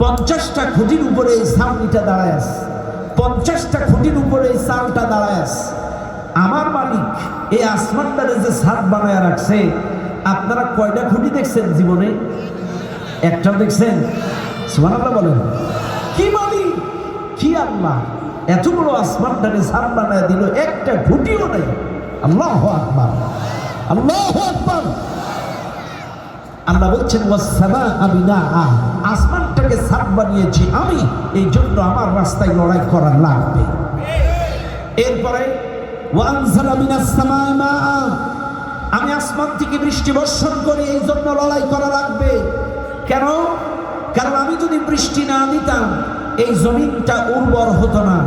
50টা খুঁটির উপরে এই ছাউনিটা দাঁড়ায় আছে, 50টা খুঁটির উপরে এই চালটা দাঁড়ায় আছে। আমার মালিক এই আসমানটারে যে ছাদ বানায় রাখছে, আপনারা কয়টা খুঁটি দেখছেন জীবনে? একটাও দেখছেন? সুবহানাল্লাহ বলেন। কি মালিক, কি আল্লাহ, এত বড় আসমানটারে ছাদ বানায় দিল, একটা খুঁটিও নেই। আল্লাহু আকবার, আল্লাহু আকবার। আল্লাহ বলছেন ওয়াসসামাআ বিনাআ, আসমানটাকে ছাদ বানিয়েছি আমি, এই জন্য আমার রাস্তায় লড়াই করা লাগবে। এরপরে ওয়ানজালা মিনাস সামাই মাআ, আমি আসমান থেকে বৃষ্টি বর্ষণ করি, এই জন্য লড়াই করা লাগবে। কেন? কারণ আমি যদি বৃষ্টি না দিতাম এই জমিনটা উর্বর হতো না।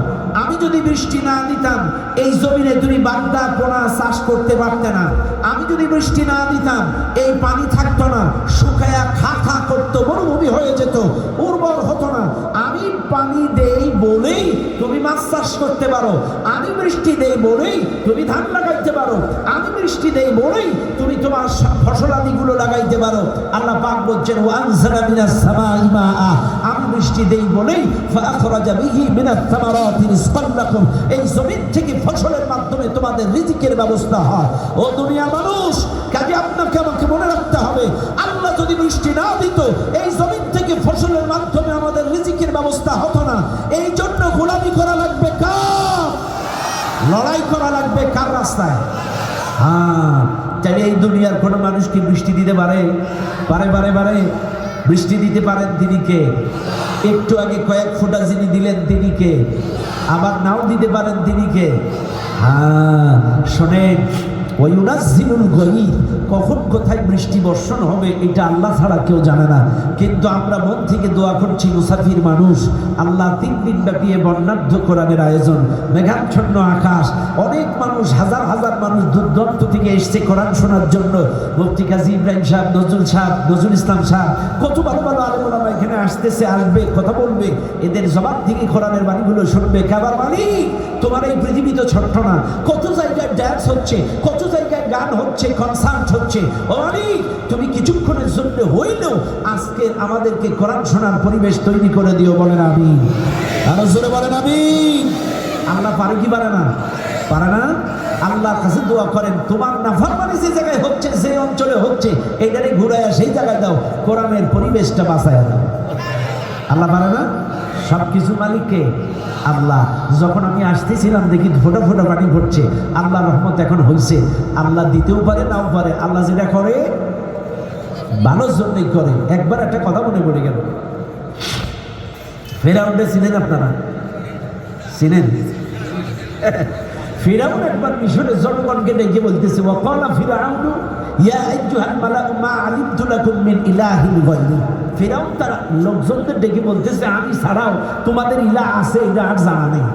আমি যদি বৃষ্টি না দিতাম এই জমিনে তুমি বাগদা পোনা চাষ করতে পারতে না। আমি যদি বৃষ্টি না দিতাম এই পানি থাকতো না, শুকায়া খা খা করতো, মরুভূমি হয়ে যেত, উর্বর হতো না। আমি পানি দেই বলেই তুমি মাছ চাষ করতে পারো, আমি বৃষ্টি দেই বলেই তুমি ধান লাগাইতে পারো, আমি বৃষ্টি দেই বলেই তুমি তোমার ফসলাদিগুলো লাগাইতে পারো। আল্লাহ পাক বলছেন ওয়ানজালা মিনাস সামাই মাআ, আমি বৃষ্টি দেই বলেই ফাআখরাজা বিহি মিনাত থামারাতি রিজকান লাকুম, এই জমিন থেকে ফসলের মাধ্যমে তোমাদের রিজিকের ব্যবস্থা হয়। ও দুনিয়ার মানুষ, কাজে আপনাকে আমাকে মনে রাখতে হবে, আল্লাহ যদি বৃষ্টি না দিত এই জমিন থেকে ফসলের মাধ্যমে আমাদের রিজিকের ব্যবস্থা হতো না। এই জন্য গোলামি করা লাগবে কার? লড়াই করা লাগবে কার রাস্তায়? হ্যাঁ, তাহলে এই দুনিয়ার কোনো মানুষ কি বৃষ্টি দিতে পারে? পারে পারে পারে বৃষ্টি দিতে পারেন তিনি কে? একটু আগে কয়েক ফোঁটা যিনি দিলেন তিনি কে? আবার নাও দিতে পারেন তিনি কে? হ্যাঁ, শোনেন, ওয়ায়ুনাজ্জিলুল গায়ব, কখন কোথায় বৃষ্টি বর্ষণ হবে এটা আল্লাহ ছাড়া কেউ জানে না। কিন্তু আমরা মন থেকে দোয়া করছি, মুসাফির মানুষ, আল্লাহ 3 দিন ব্যাপী বর্ণাঢ্য কোরআনের আয়োজন, মেঘাচ্ছন্ন আকাশ, অনেক মানুষ, হাজার হাজার মানুষ দূর দূরান্ত থেকে এসছে কোরআন শোনার জন্য। মুফতি কাজী ইব্রাহিম সাহেব, নজরুল সাহেব, নজরুল ইসলাম সাহেব, কত ভালো ভালো আলেম ওলামা এখানে আসতেছে, আসবে, কথা বলবে, এদের জবাব থেকে কোরআনের বাণীগুলো শুনবে। কাবার মালিক, তোমার এই পৃথিবী তো ছোট্ট না, কত জায়গায় ড্যান্স হচ্ছে, কত জায়গায় গান হচ্ছে, কনসার্ট হচ্ছে। ও মালিক, তুমি কিছুক্ষণের জন্য হইলেও আজকে আমাদেরকে কোরআন শোনার পরিবেশ তৈরি করে দিও। বলেন আমিন, আরো জোরে বলেন আমিন। আল্লাহ পারে কি পারে না? পারে না? আল্লাহর কাছে দোয়া করেন, তোমার নাফরমানি যে জায়গায় হচ্ছে, যে অঞ্চলে হচ্ছে, এইটারে ঘুরাইয়া সেই জায়গায় দাও, কোরআনের পরিবেশটা বাঁচাইয়া দাও। আল্লাহ পারে না? সব কিছু মালিককে আল্লাহ। যখন আমি আসতেছিলাম দেখি ফোটা ফোটা পানি পড়ছে, আল্লাহর রহমত এখন হয়েছে। আল্লাহ দিতেও পারে, নাও পারে, আল্লাহ যেটা করে ভালোর জন্যই করে। একবার একটা কথা মনে পড়ে গেল, ফেরাউনকে চিনেন আপনারা? চিনেন? ফিরাউন একবার মিশরের জনগণকে ডেকে বলতেছে, ওয়াকালা ফিরাউন ইয়া আইয়ুহাল মালাউ মা আলিমতু লাকুম মিন ইলাহিন গায়রি। ফিরাউন তার লোকজনদের ডেকে বলতেছে, আমি ছাড়াও তোমাদের ইলাহ আছে এটা আর জানা নেই।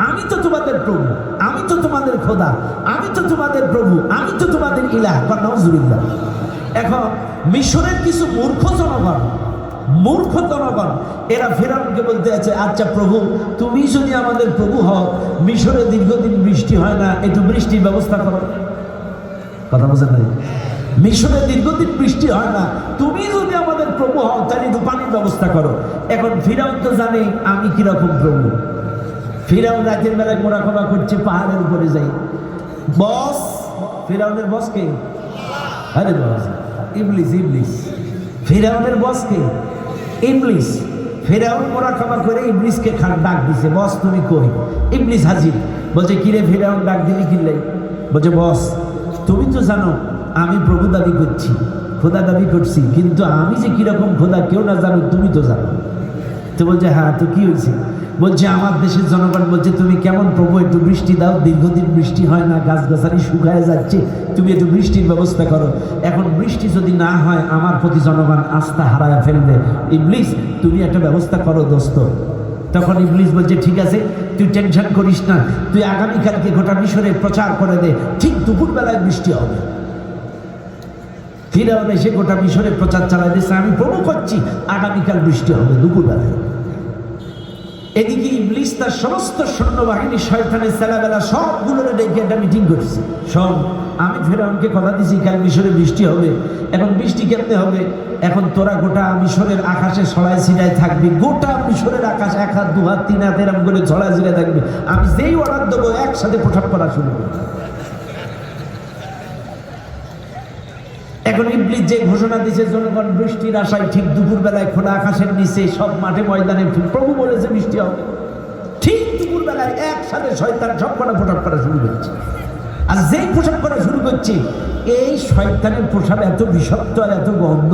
আমি তো তোমাদের প্রভু, আমি তো তোমাদের খোদা, আমি তো তোমাদের প্রভু, আমি তো তোমাদের ইলাহ। নাউজুবিল্লাহ। এখন মিশরের কিছু মূর্খ জনগণ এরা ফিরাউনকে বলতে আছে, আচ্ছা প্রভু, তুমি যদি আমাদের প্রভু হও, মিশরে দীর্ঘদিন বৃষ্টি হয় না, একটু বৃষ্টির ব্যবস্থা করো। কথা বোঝেন নাই? মিশরে দীর্ঘদিন বৃষ্টি হয় না, তুমি যদি আমাদের প্রভু হও তাহলে একটু পানির ব্যবস্থা করো। এখন ফিরাউন তো জানে আমি কিরকম প্রভু। ফিরাউন রাতের বেলায় মোরাকাবা করছে, পাহাড়ের উপরে যাই। বস, ফিরাউনের বস কে? আরে বস ইবলিস। ফিরাউনের বস কে? ইবলিস। ফিরাউন মোরাকাবা করে ইবলিসকে ডাক দিছে, বস তুমি কই? ইবলিস হাজির। বলছে, কিরে ফিরাউন ডাক দিলি কিনলে? বলছে, বস তুমি তো জানো আমি প্রভু দাবি করছি, খোদা দাবি করছি, কিন্তু আমি যে কিরকম খোদা কেউ না জানো, তুমি তো জানো। তো বলছে, হ্যাঁ তো কি হয়েছে? বলছে, আমার দেশের জনগণ বলছে তুমি কেমন প্রভু, একটু বৃষ্টি দাও, দীর্ঘদিন বৃষ্টি হয় না, গাছগাছালি শুকায় যাচ্ছে, তুমি একটু বৃষ্টির ব্যবস্থা করো। এখন বৃষ্টি যদি না হয় আমার প্রতি জনগণ আস্থা হারায় ফেলবে, ইবলিস তুমি একটা ব্যবস্থা করো দোস্ত। তখন ইবলিস বলছে, ঠিক আছে তুই টেনশন করিস না, তুই আগামীকালকে গোটা মিশরে প্রচার করে দে, ঠিক দুপুরবেলায় বৃষ্টি হবে। ফিরাউন এসে গোটা মিশরে প্রচার চালাই দিয়েছে, আমি প্রভু করছি, আগামীকাল বৃষ্টি হবে দুপুরবেলায়। এদিকে ইবলিস তার সমস্ত সৈন্যবাহিনী, শয়তানের ছেলেবেলা সবগুলোরে ডেকে একটা মিটিং করছে। সব আমি ফিরাউনকে কথা দিছি কাল মিশরে বৃষ্টি হবে। এখন বৃষ্টি কেমনে হবে? এখন তোরা গোটা মিশরের আকাশে ছড়ায় ছিটায় থাকবি, গোটা মিশরের আকাশ 1 হাত 2 হাত 3 হাত এরকম করে ছড়ায় ছিটায় থাকবি। আমি যেই অর্ডার দেবো একসাথে পোশাক করা শুরু করবো। এখন ইবলিস যে ঘোষণা দিয়েছে, জনগণ বৃষ্টির আশায় ঠিক দুপুরবেলায় খোলা আকাশের নিচে সব মাঠে ময়দানে প্রভু বলেছে বৃষ্টি হবে, ঠিক দুপুরবেলায় একসাথে শয়তান সব কটা পোশাক করা শুরু করছে। আর যেই পোশাক করা শুরু করছে, এই শয়তানের পোশাক এত বিষাক্ত আর এত গন্ধ,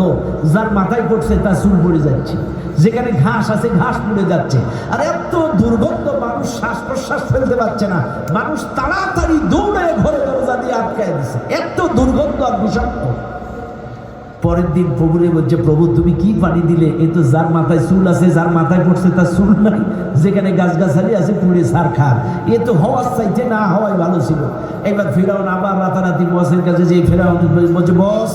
যার মাথায় পড়ছে তার চুল পড়ে যাচ্ছে, যেখানে ঘাস আছে ঘাস পড়ে যাচ্ছে, আর এত দুর্গন্ধ মানুষ শ্বাস প্রশ্বাস ফেলতে পারছে না। মানুষ তাড়াতাড়ি দৌড়ে ঘরে দরজা দিয়ে আটকায় দিচ্ছে, এত দুর্গন্ধ আর বিষাক্ত। পরের দিন প্রভুরে বলছে, প্রভু তুমি কি পানি দিলে? এ তো যার মাথায় চুল আছে, যার মাথায় পড়ছে তার চুল নাই, যেখানে গাছগাছালি আছে পুড়ে সার খার, এ তো হওয়ার চাইতে না হওয়াই ভালো ছিল। এবার ফিরাউন আবার রাতারাতি বসের কাছে যে ফিরাউন বলছে, বস।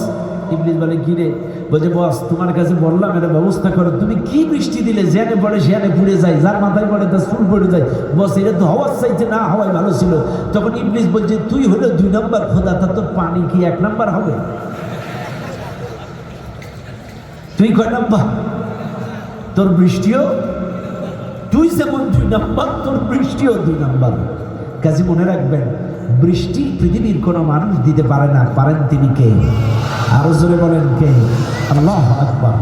ইবলিস বলে, কি রে? বলছে, বস তোমার কাছে বললাম এটা ব্যবস্থা করো, তুমি কি বৃষ্টি দিলে? যেখানে পড়ে সেখানে পুড়ে যায়, যার মাথায় পড়ে তার চুল পড়ে যায়। বস এটা তো হওয়ার চাইতে না হওয়াই ভালো ছিল। তখন ইবলিস বলছে, তুই হলো 2 নম্বর খোদা, তা তোর পানি কি 1 নম্বর হবে? তুই কয় নম্বর? তোর বৃষ্টিও, তুই যেমন 2 নম্বর, তোর বৃষ্টিও 2 নম্বর। কাজে মনে রাখবেন, বৃষ্টি পৃথিবীর কোনো মানুষ দিতে পারে না, পারেন তিনি কে? আরো জোরে বলেন কে? আল্লাহু আকবার।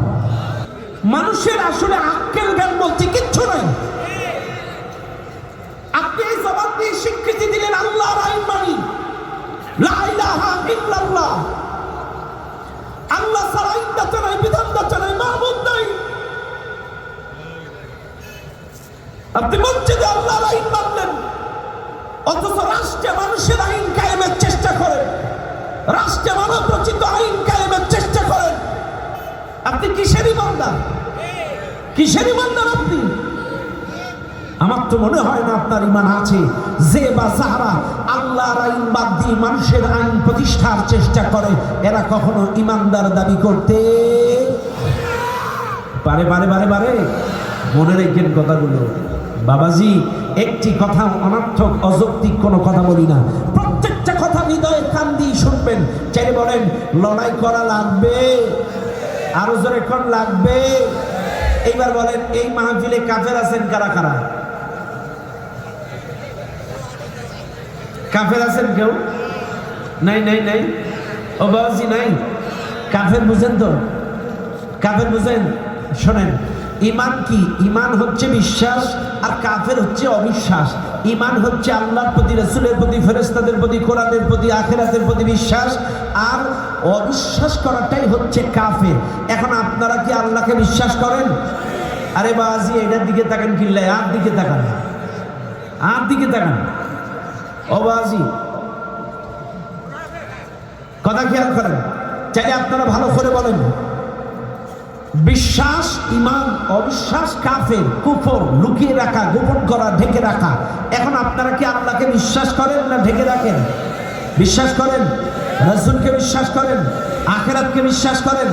মানুষের আসলে আক্কেল জ্ঞান বলতে কিচ্ছু নাই। আপনি এই জবাব দিয়ে স্বীকৃতি দিলেন আল্লাহর আইন মানি, লা ইলাহা ইল্লাল্লাহ, আল্লাহ ছাড়া আইনদাতা নাই, বিধানদাতা নাই, মাহবুব নাই। আপনি মসজিদে আল্লাহর আইন মানলেন, অথচ রাষ্ট্রে মানুষের আইন কায়েমের চেষ্টা করেন, রাষ্ট্রে মানব রচিত আইন কায়েমের চেষ্টা করেন। আপনি কিসের ইমানদার? কিসের ইমানদার আপনি? আমার তো মনে হয় না আপনার ইমান আছে। যে বা যারা আল্লাহর আইন বাদ দিয়ে মানুষের আইন প্রতিষ্ঠার চেষ্টা করে, এরা কখনো ইমানদার দাবি করতে পারে? মনে রেখেন কথাগুলো। বাবাজি, একটি কথা অনর্থক অযৌক্তিক কোনো কথা বলি না, প্রত্যেকটা কথা হৃদয়ে কান দিয়ে শুনবেন। চাইলে বলেন লড়াই করা লাগবে, আরো জোরে কোন লাগবে। এইবার বলেন, এই মাহফিলে কাফের আছেন কারা কারা? কাফের আছেন কেউ? নাই নাই নাই, ও বাবাজি নাই। কাফের বুঝেন তো? কাফের বুঝেন? শোনেন, ইমান কি? ইমান হচ্ছে বিশ্বাস, আর কাফের হচ্ছে অবিশ্বাস। ইমান হচ্ছে আল্লাহর প্রতি, রাসূলের প্রতি, ফেরেশতাদের প্রতি, কোরআনের প্রতি, আখিরাতের প্রতি বিশ্বাস, আর অবিশ্বাস করাটাই হচ্ছে কাফের। এখন আপনারা কি আল্লাহকে বিশ্বাস করেন? আরে বাবাজি, এটার দিকে তাকান, কিল্লায় আর দিকে তাকান, আর দিকে তাকান। অবাজি কথা খেয়াল করেন, চাইলে আপনারা ভালো করে বলেন। বিশ্বাস ঈমান, অবিশ্বাস কাফের, কুফর, লুকিয়ে রাখা, গোপন করা, ঢেকে রাখা। এখন আপনারা কি আল্লাহকে বিশ্বাস করেন না ঢেকে রাখেন? বিশ্বাস করেন, রাসূলকে বিশ্বাস করেন, আখিরাতকে বিশ্বাস করেন,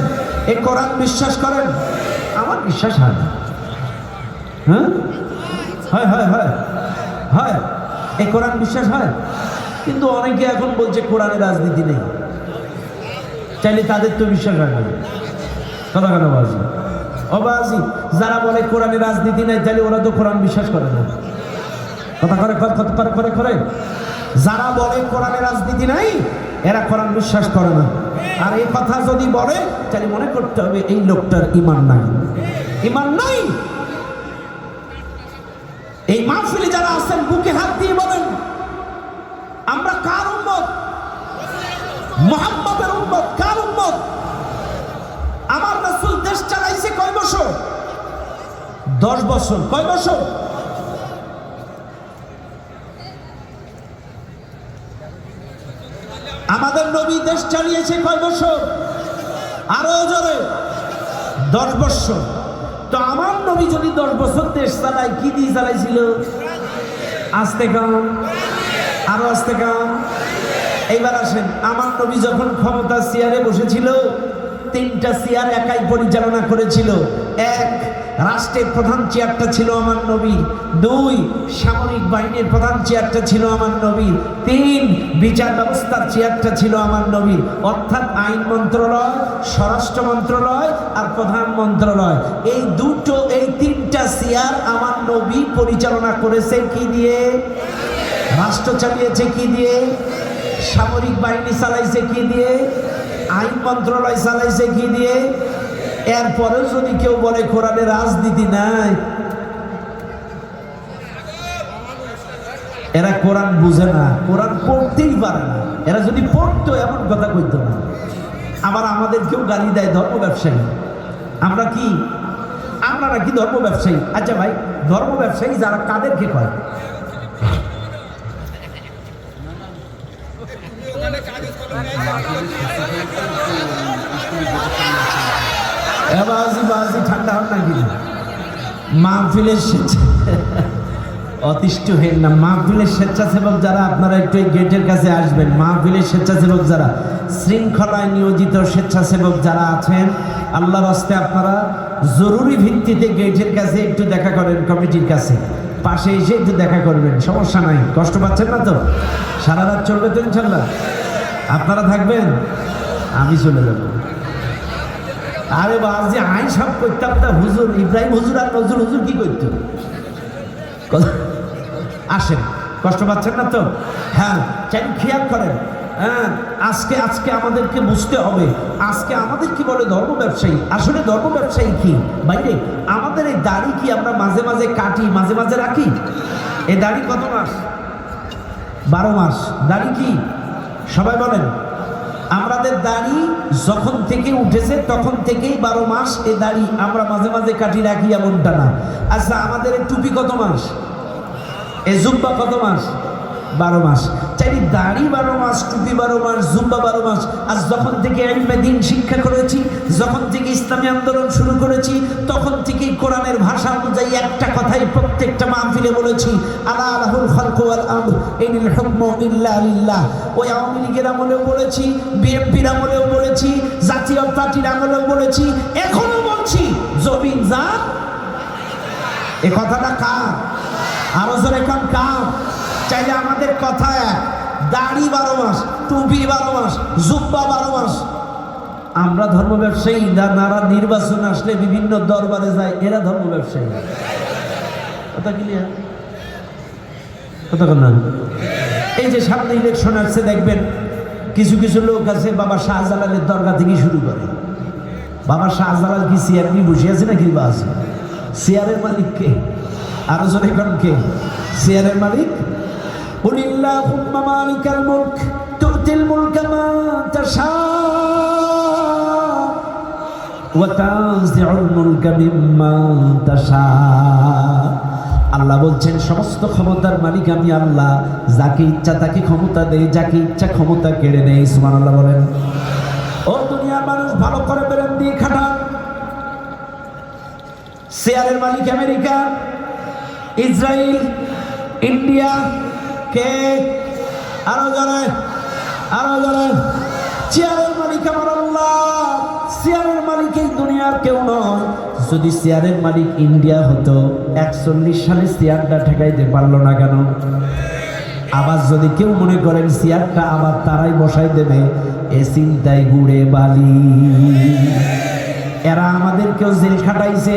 এই কোরআন বিশ্বাস করেন? আমার বিশ্বাস হয় না। হ্যাঁ, হয় হয় হয় হয়, এই কোরআন বিশ্বাস হয়। কিন্তু অনেকে এখন বলছে কোরআনে রাজনীতি নেই, চাইলে তাদের তো বিশ্বাস হয় না। কথা কেন বাজি? অবাজি যারা বলে কোরআনে রাজনীতি নাই, তাহলে ওরা তো কোরআন বিশ্বাস করে না। কথা করে করে করে যারা বলে কোরআনে রাজনীতি নাই, এরা কোরআন বিশ্বাস করে না। আর এই কথা যদি বলে, তাহলে মনে করতে হবে এই লোকটার ঈমান নাই, ঈমান নাই। এই মাহফিলে যারা আছেন, বুকে হাত দিয়ে বলেন, আমরা কার উম্মত? মুহাম্মদের উম্মত। কার উম্মত? আমার রাসূল দেশ চালাইছে কয় বছর? 10 বছর। কয় বছর? আমাদের নবী দেশ চালিয়েছে কয় বছর? আরো জোরে, 10 বছর। তো আমার নবী যদি 10 বছর দেশ চালায়, কি দিয়ে চালাইছিল? আস্তে কাম, আরো আস্তে কাম। এইবার আসেন, আমার নবী যখন ক্ষমতা চেয়ারে বসেছিল, 3টা চেয়ার একাই পরিচালনা করেছিল। 1, রাষ্ট্রের প্রধান চেয়ারটা ছিল আমার নবীর। 2, সামরিক বাহিনীর প্রধান চেয়ারটা ছিল আমার নবীর। 3, বিচার ব্যবস্থার চেয়ারটা ছিল আমার নবীর। অর্থাৎ আইন মন্ত্রণালয়, স্বরাষ্ট্র মন্ত্রণালয় আর প্রধান মন্ত্রণালয়, এই 3টা চেয়ার আমার নবী পরিচালনা করেছে কি দিয়ে? রাষ্ট্র চালিয়েছে কি দিয়ে? সামরিক বাহিনী চালাইছে কি দিয়ে? আইন মন্ত্রণালয় চালাইছে কি দিয়ে? এরপরেও যদি কেউ বলে কোরআনে রাজনীতি নাই, এরা কোরআন বুঝে না, কোরআন পড়তেই পারে না। এরা যদি পড়তো এমন কথা কইতো না। আবার আমাদের কেউ গালি দেয় ধর্ম ব্যবসায়ী। আমরা কি? আমরা নাকি ধর্ম ব্যবসায়ী? আচ্ছা ভাই, ধর্ম ব্যবসায়ী যারা কাদেরকে কয়? ঠান্ডা হন নাকি? মাহফিলের অতিষ্ঠ হেন না। মাহফিলের স্বেচ্ছাসেবক যারা, আপনারা একটু এই গেটের কাছে আসবেন। মাহফিলের স্বেচ্ছাসেবক যারা, শৃঙ্খলায় নিয়োজিত স্বেচ্ছাসেবক যারা আছেন, আল্লাহর রাস্তে আপনারা জরুরি ভিত্তিতে গেটের কাছে একটু দেখা করেন, কমিটির কাছে পাশে এসে একটু দেখা করবেন, সমস্যা নাই। কষ্ট পাচ্ছেন না তো? সারা রাত চলবে তো ইনশাল্লাহ? আপনারা থাকবেন, আমি চলে যাব। আরে বাস যে আইন সব করতাম, তা হুজুর ইব্রাহিম হুজুর আর নজরুল হুজুর কি করতো? আসেন, কষ্ট পাচ্ছেন না তো? হ্যাঁ, চাই খেয়াল করেন। হ্যাঁ, আজকে আমাদেরকে বুঝতে হবে, আজকে আমাদের কি বলে ধর্ম ব্যবসায়ী। আসলে ধর্ম ব্যবসায়ী কি বাইরে? আমাদের এই দাড়ি কি আমরা মাঝে মাঝে কাটি, মাঝে মাঝে রাখি? এই দাড়ি কত মাস? 12 মাস। দাড়ি কি? সবাই বলেন। আমাদের দাড়ি যখন থেকে উঠেছে তখন থেকেই 12 মাস এ দাড়ি আমরা মাঝে মাঝে কাটি রাখি, এমনটা না। আচ্ছা, আমাদের এই টুপি কত মাস? এই জুব্বা কত মাস? 12 মাস। চাই দাড়ি 12 মাস, টুপি 12 মাস, জুব্বা 12 মাস। আর যখন থেকে ইলমে দ্বীন শিক্ষা করেছি, যখন থেকে ইসলামী আন্দোলন শুরু করেছি, তখন থেকেই কোরআনের ভাষা অনুযায়ী একটা কথাই প্রত্যেকটা মাহফিলে বলেছি, আলা লাহুল খালকু ওয়াল আমর ইনিল হুকমু ইল্লা লিল্লাহ। ওই আওয়ামী লীগের আমলেও বলেছি, বিএনপির আমলেও বলেছি, জাতীয় পার্টির আমলেও বলেছি, এখনো বলছি, জমিন জাত। এ কথাটা কার? আরো জোরে কোন কার? চাইলে আমাদের কথা এক, দাড়ি 12 মাস, টুপি 12 মাস, জুব্বা 12 মাস। আমরা ধর্ম ব্যবসায়ী। যারা নির্বাচন আসলে বিভিন্ন দরবারে যায়, এরা ধর্ম ব্যবসায়ী। কথা ক্লিয়ার? কথা না? এই যে সামনে ইলেকশন আসছে, দেখবেন কিছু কিছু লোক আছে বাবা শাহজালালের দরগা থেকে শুরু করে। বাবা শাহজালাল কি চেয়ার নিয়ে বসে আছে নাকি? বা আছে? চেয়ারের মালিক কে? আরো জোরে কোন কে? চেয়ারের মালিক। قل اللهم مالك الملك تؤتي الملك من تشاء وتنزع الملك ممن تشاء আল্লাহ বলছেন সমস্ত ক্ষমতার মালিক আমি আল্লাহ, যাকে ইচ্ছা তাকে ক্ষমতা দেয়, যাকে ইচ্ছা ক্ষমতা কেড়ে নেয়। সুবহানাল্লাহ বলেন। ও দুনিয়ার মানুষ ভালো করে বেরেন দিয়ে খাটান। শেয়ারের মালিক আমেরিকা, ইসরায়েল, ইন্ডিয়া, কে? আরো জনে চেয়ারের মালিক আমার আল্লাহ। চেয়ারের মালিক এই দুনিয়ার কেউ নয়। যদি চেয়ারের মালিক ইন্ডিয়া হতো 41 সালে চেয়ারটা ঠেকাইতে পারলো না কেন? আবার যদি কেউ মনে করেন চেয়ারটা আবার তারাই বসাই দেবে, এ চিন্তায় ঘুরে বালি। এরা আমাদেরকেও জেল খাটাইছে,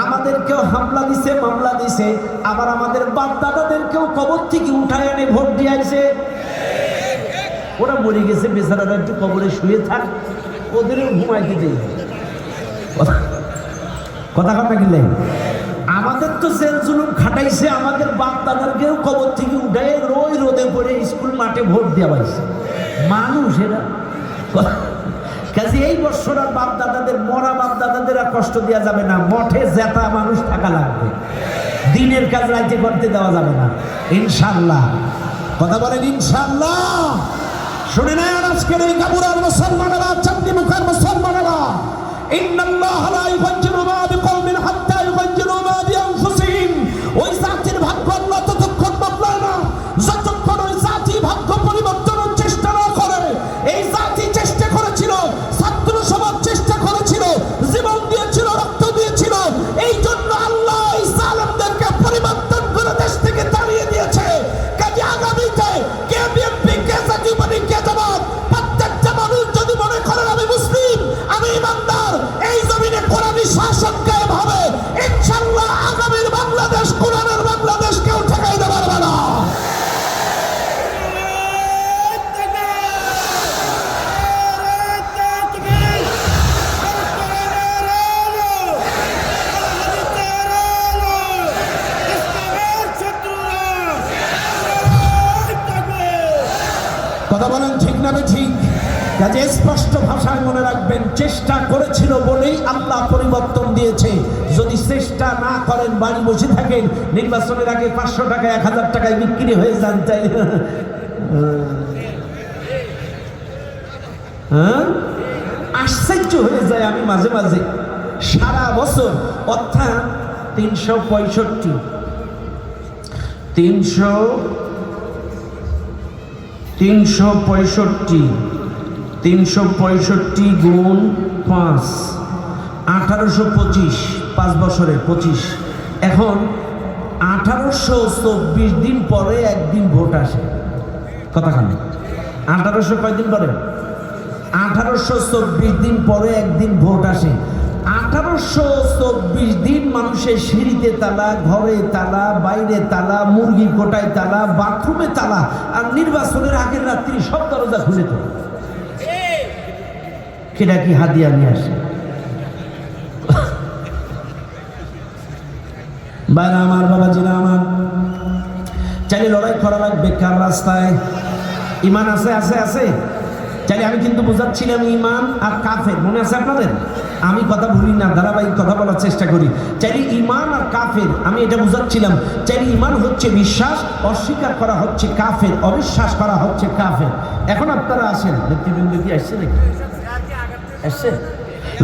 আমাদেরকেও হামলা দিছে, মামলা দিছে, আবার আমাদের বাপ দাদাদেরকেও কবর থেকে উঠায় এনে ভোট দিয়েছে। ওরা মরে গেছে, বেচারারা একটু কবরে শুয়ে থাক, ওদেরও ঘুমাইতে দেয়। কথা কথা কিনলেন, আমাদের তো জেল জুলুম খাটাইছে, আমাদের বাপ দাদারকেও কবর থেকে উঠায় রোদে পড়ে স্কুল মাঠে ভোট দেওয়া হয়েছে। মানুষ এরা কাজে এই বছর আর বাপ দাদাদের, মরা বাপ দাদাদের আর কষ্ট দেওয়া যাবে না। মঠে জেতা মানুষ থাকা লাগবে, দিনের কাজ রাইতে করতে দেওয়া যাবে না ইনশাআল্লাহ। কথা বলেন ইনশাআল্লাহ। শুনে নেন আজকের এই কাবুরার মুসলমানেরা, চাঁদনি মুখের মুসলমানেরা, ইন্নাল্লাহা লা ইউগাইয়িরু মা বিকওমিন হাত্তা ইউগাইয়িরু মা বিআনফুসিহিম। ওই জাতির ভাগ্য আল্লাহ ততক্ষণ বদলায় না যতক্ষণ ওই জাতি ভাগ্য পরিবর্তনের চেষ্টা না করে। এই জাতি চেষ্টা করেছিল, ছাত্র সমাজ চেষ্টা করেছিল, জীবন দিয়েছিল, রক্ত দিয়েছিল। এই জন্য আল্লাহ এই জালেমদেরকে পরিবর্তন করে দেশ থেকে তাড়িয়ে দিয়েছে। কাজে আগামীতে কে বিএনপি, কে জাতীয় পার্টি, কে জামাত, প্রত্যেকটা মানুষ যদি মনে করেন আমি মুসলিম, আমি ইমানদার, এই জমিনে কোরআনী শাসন কায়েম হবে ইনশাআল্লাহ। আগামীর বাংলাদেশ কোরআনের বাংলাদেশ কেউ ঠেকাই দিতে পারবে না। কথা বলেন ঠিক না ঠিক? কাজে স্পষ্ট ভাষায় মনে রাখবেন, চেষ্টা করেছিল বলেই আল্লাহ পরিবর্তন দিয়েছে। যদি চেষ্টা না করেন, বাড়ি বসে থাকেন, নির্বাচনের আগে 500 টাকা 1000 টাকায় বিক্রি হয়ে যান, তাই আশ্চর্য হয়ে যায় আমি মাঝে মাঝে। সারা বছর অর্থাৎ 365 গুণ 5, 1825, 5 বছরে 25। এখন 1824 দিন পরে একদিন ভোট আসে। কথাখানে 1800 কয়দিন পরে? 1824 দিন পরে একদিন ভোট আসে। 1824 দিন মানুষের সিঁড়িতে তালা, ঘরে তালা, বাইরে তালা, মুরগি কোটায় তালা, বাথরুমে তালা, আর নির্বাচনের আগের রাত্রি সব দরজা খুলে তো কেটা কি হাদিয়া নিয়ে আসে। বাইরে আমার বাবাজিরা আমার, চাইলে লড়াই করা লাগবে কার রাস্তায়। ইমান আছে আছে আছে চাইলে আমি কিন্তু বোঝাচ্ছিলাম ইমান আর কাফের, মনে আছে আপনাদের? আমি কথা ভুলি না, ধারাবাহিক কথা বলার চেষ্টা করি। চাইলে ইমান আর কাফের আমি এটা বোঝাচ্ছিলাম। চাইলে ইমান হচ্ছে বিশ্বাস, অস্বীকার করা হচ্ছে কাফের, অবিশ্বাস করা হচ্ছে কাফের। এখন আপনারা আসেন, নেতৃবৃন্দ কি আসছে নাকি? আসছে?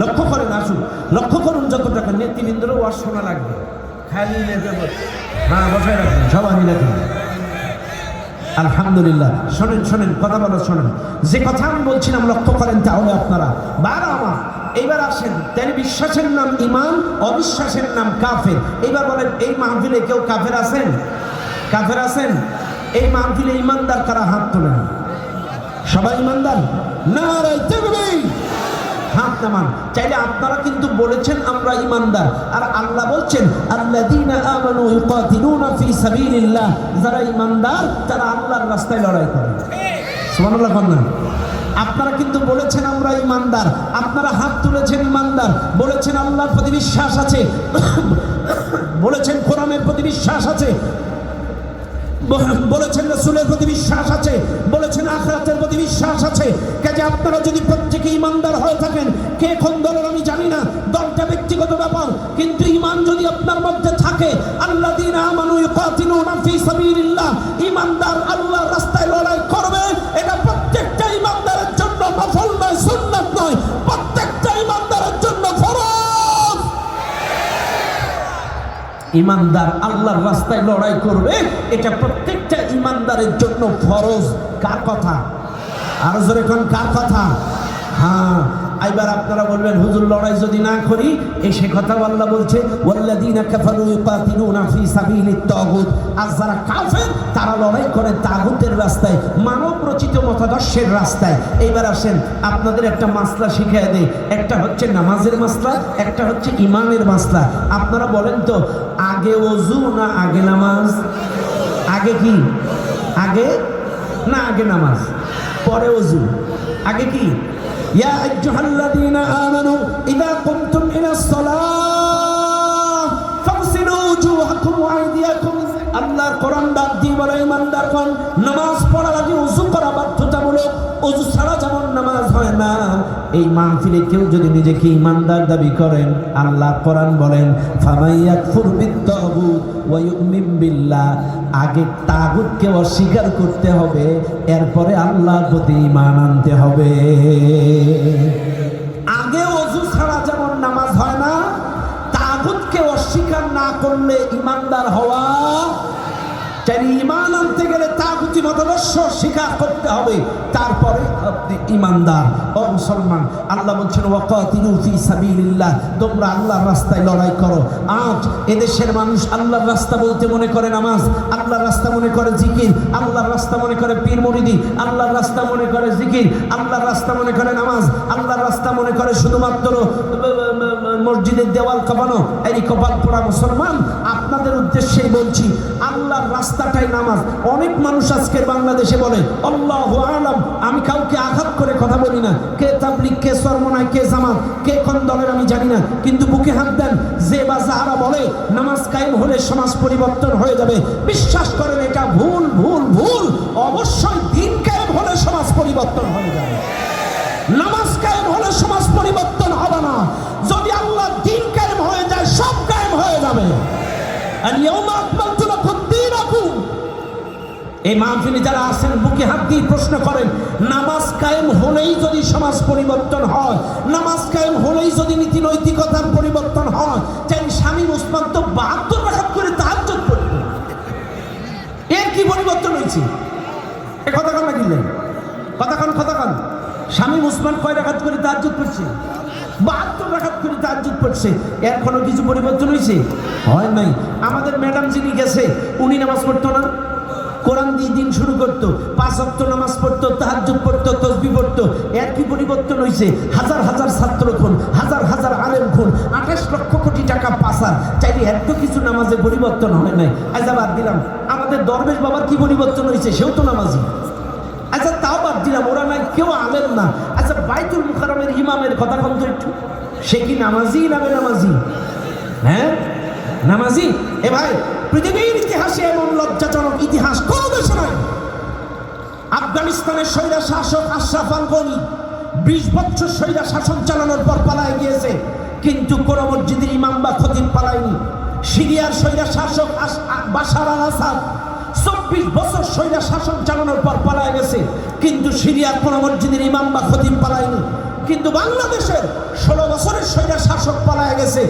লক্ষ্য করেন, আসুন লক্ষ্য করুন, যত টাকা নেতৃবৃন্দরও ওয়াজ শোনা লাগবে। খালি হ্যাঁ বসায় রাখবেন, সবাই মিলে আলহামদুলিল্লাহ। শোনেন শোনেন, কথা বলা শোনেন। যে কথা আমি বলছিলাম লক্ষ্য করেন, তাহলে আপনারা বারা আমার এইবার আসেন। তাহলে বিশ্বাসের নাম ইমান, অবিশ্বাসের নাম কাফের। এইবার বলেন, এই মাহফিলে কেউ কাফের আছেন? কাফের আছেন? এই মাহফিলে ইমানদার কারা? হাত তোলেন। সবাই ইমানদার? নারায়ে তাকবীর, হাত নামান। চাইলে আপনারা কিন্তু বলেছেন আমরা ইমানদার, আর আল্লাহ বলছেন আল্লাযীনা আমানু ইউকাতিলুনা ফি সাবিলিল্লাহ, যারা ইমানদার তারা আল্লাহর রাস্তায় লড়াই করে। সুবহানাল্লাহ বলেন। আপনারা কিন্তু বলেছেন আমরা ইমানদার, আপনারা হাত তুলেছেন ইমানদার, বলেছেন আল্লাহর প্রতি বিশ্বাস আছে, বলেছেন কোরআনের প্রতি বিশ্বাস আছে, বলেছেন রাসূলের প্রতি বিশ্বাস আছে, বলেছেন আখিরাতের প্রতি বিশ্বাস আছে। কাজে আপনারা যদি প্রত্যেকে ঈমানদার হয়ে থাকেন, কে কোন দলের আমি জানি না, দলটা ব্যক্তিগত ব্যাপার, কিন্তু ঈমান যদি আপনার মধ্যে থাকে, আল্লাযীনা আমানু ইউকাতিলুনা ফি সাবিলিল্লাহ, ঈমানদার আল্লাহর রাস্তায় লড়াই করবে, এটা প্রত্যেকটা ঈমানদারের জন্য নফল নয়, সুন্নাত নয়, প্রত্যেকটা ঈমানদারের জন্য ফরজ। ঈমানদার আল্লাহর রাস্তায় লড়াই করবে, এটা প্রত্যেকটা ঈমানদারের জন্য ফরজ। কার কথা? আরো জোরে কোন কার কথা? হ্যাঁ, এবার আপনারা বলবেন হুজুর লড়াই যদি না করি, এই সে কথা আল্লাহ বলছে ওয়াল্লাযীনা কাফারু ইউকাতিলুনা ফি সাবিলিত তাগুত, আর যারা কাফের তারা লড়াই করে তাগুতের রাস্তায়, মানব রচিত মতাদর্শের রাস্তায়। এইবার আসেন আপনাদের একটা মাসলা শিখিয়ে দেই, একটা হচ্ছে নামাজের মাসলা, একটা হচ্ছে ঈমানের মাসলা। আপনারা বলেন তো, আগে ওযু না আগে নামাজ? আগে কি? আগে না আগে নামাজ? পরে ওযু, আগে কি? ইয়া আইয়ুহাল্লাযীনা আমানু ইযা কুমতুম ইলাস সালাহ ফাগসিলু ওজুহাকুম ওয়া আইদিয়াকুম। আল্লাহর কোরআন ডাক দিয়ে বলে ঈমানদারগণ, নামাজ পড়ার আগে ওযু করা বাধ্যতামূলক। ওযু ছাড়া যেমন নামাজ হয় না। এই মাহফিলে কেউ যদি নিজেকে ঈমানদার দাবি করেন, আল্লাহ কোরআন বলেন ফামাইয়াকফুর বিত-তাগুত ওয়া ইউমিন বিল্লাহ, আগে তাগুতকে অস্বীকার করতে হবে, এরপরে আল্লাহর প্রতি ঈমান আনতে হবে। আগে ওযু ছাড়া যেমন নামাজ হয় না, তাগুতকে অস্বীকার না করলে ঈমানদার হওয়া। তাই ঈমান আনতে গেলে তাগুতি মতাদর্শ স্বীকার করতে হবে, তারপরে আপনি ঈমানদার। ও মুসলমান, আল্লাহ বলছেন ওয়াকাতিলু ফি সাবিলিল্লাহ, তোমরা আল্লাহর রাস্তায় লড়াই করো। আজ এদেশের মানুষ আল্লাহর রাস্তা বলতে মনে করে নামাজ, আল্লাহর রাস্তা মনে করে জিকির, আল্লাহর রাস্তা মনে করে পীর মুরিদি, আল্লাহর রাস্তা মনে করে জিকির, আল্লাহর রাস্তা মনে করে নামাজ, আল্লাহর রাস্তা মনে করে শুধুমাত্র মসজিদের দেওয়াল কাঁপানো। এই কপাল পোড়া মুসলমান, আপনাদের উদ্দেশ্যেই বলছি, আল্লাহর রাস্তাটাই নামাজ। অনেক মানুষ আজকের বাংলাদেশে বলে আল্লাহু আ'লাম, আমি কাউকে আঘাত করে কথা বলি না, কে তাবলীগ, কে চরমনাই, কে জামাত, কে কোন দলের আমি জানি না, কিন্তু বুকে হাত দেন যে বা যারা বলে নামাজ কায়েম হলে সমাজ পরিবর্তন হয়ে যাবে, বিশ্বাস করেন এটা ভুল ভুল ভুল। অবশ্যই দিন কায়েম হলে সমাজ পরিবর্তন হয়ে যাবে, নামাজ কায়েম হলে সমাজ পরিবর্তন হবে না। যদি আল্লাহ দিন কায়েম হয়ে যায়, সব কায়েম হয়ে যাবে। আল-ইয়াওমা আকমালতু লাকুম দীনাকুম। এই মাহফিলে যারা আছেন বুকে হাত দিয়ে প্রশ্ন করেন, নামাজ কায়েম হলেই যদি সমাজ পরিবর্তন হয়, নামাজ কায়েম হলেই যদি নীতি নৈতিকতার পরিবর্তন হয়, তাই স্বামী ওসমান তো 72 রাকাত করে তাহাজ্জুদ পড়ত, এর কি পরিবর্তন হয়েছে? এ কথা কান লাগিলেন, কথা কান। স্বামী ওসমান কয় রাকাত করে তাহাজ্জুদ পড়ছে? 72 রাকাত করে তাহাজ্জুদ পড়ছে। এর কোনো কিছু পরিবর্তন হয়েছে? হয় নাই। আমাদের ম্যাডাম যিনি গেছে, উনি নামাজ পড়তো না, কোরআন দিয়ে দিন শুরু করতো, 5 ওয়াক্ত নামাজ পড়তো, তাহাজ্জুদ পড়তো, তাসবিহ পড়তো। এর কি পরিবর্তন হয়েছে? হাজার হাজার ছাত্র খুন, হাজার হাজার আলেম খুন, 28 লক্ষ কোটি টাকা পাচার। চাইলে এত কিছু নামাজে পরিবর্তন হয় নাই। আচ্ছা বাদ দিলাম, আমাদের দরবেশ বাবার কি পরিবর্তন হয়েছে? সেও তো নামাজি। আচ্ছা তাও বাদ দিলাম, ওরা নাই, কেউ আলেম না। আচ্ছা বাইতুল মুকাররমের ইমামের কথা কম তো একটু, সে কি নামাজি না বেনামাজি? হ্যাঁ নামাজি। এ ভাই, পৃথিবীর ইতিহাসে এমন লজ্জাজনক ইতিহাস কোন দেশে নাই। আফগানিস্তানের স্বৈরা শাসক আশরাফ আল গনি 20 বছর স্বৈরা শাসন চালানোর পর পালায় গিয়েছে, কিন্তু কোন মসজিদের ইমাম বা খতিব পালায়নি। সিরিয়ার স্বৈরা শাসক বাশার আল আসাদ 24 বছর স্বৈরা শাসন চালানোর পর পালায় গেছে, কিন্তু সিরিয়ার কোন মসজিদের ইমাম বা খতিব পালায়নি। কিন্তু বাংলাদেশের 16 বছরের স্বৈরা শাসক পালায় গেছে।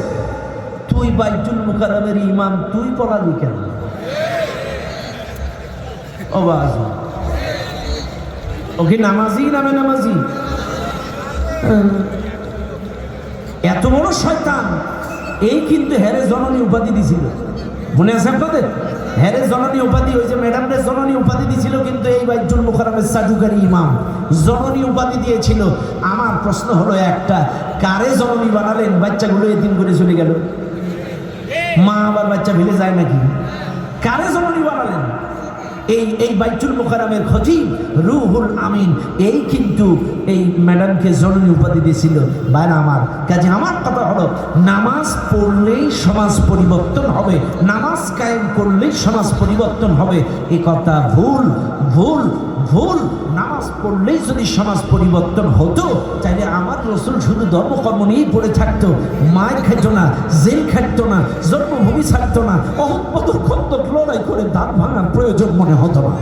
তুই বাইতুল মুকাররমের ইমাম, তুই পলালি কেন? ওকে নামাজি নামে নামাজি, এত বড় শয়তান। এই কিন্তু হেরে জননী উপাধি দিছিল, মনে আছে আপনাদের? হেরে জননী উপাধি, ওই যে ম্যাডামদের জননী উপাধি দিছিল, কিন্তু এই বাইতুল মুকাররমের চাটুকারী ইমাম জননী উপাধি দিয়েছিল। আমার প্রশ্ন হলো একটা, কারে জননী বানালেন? বাচ্চাগুলো এতিম করে চলে গেল, মা আবার বাচ্চা ফেলে যায় নাকি? কারে জননী বানালেন? এই বাইতুল মুকাররমের খতিব রুহুল আমিন, এই কিন্তু এই ম্যাডামকে জননী উপাধি দিয়েছিল। ভাইরা আমার, কাজে আমার কথা হলো, নামাজ পড়লেই সমাজ পরিবর্তন হবে, নামাজ কায়েম করলেই সমাজ পরিবর্তন হবে, এ কথা ভুল ভুল ভুল। নামাজ পড়লেই যদি সমাজ পরিবর্তন হতো, তাইলে আমার রসুল শুধু ধর্মকর্ম নিয়েই পড়ে থাকতো, মায়ের খেত না, জেল খাটতো না, জন্মভূমি ছাড়তো না, খন্দক লড়াই করে দাঁত ভাঙার প্রয়োজন মনে হতো না,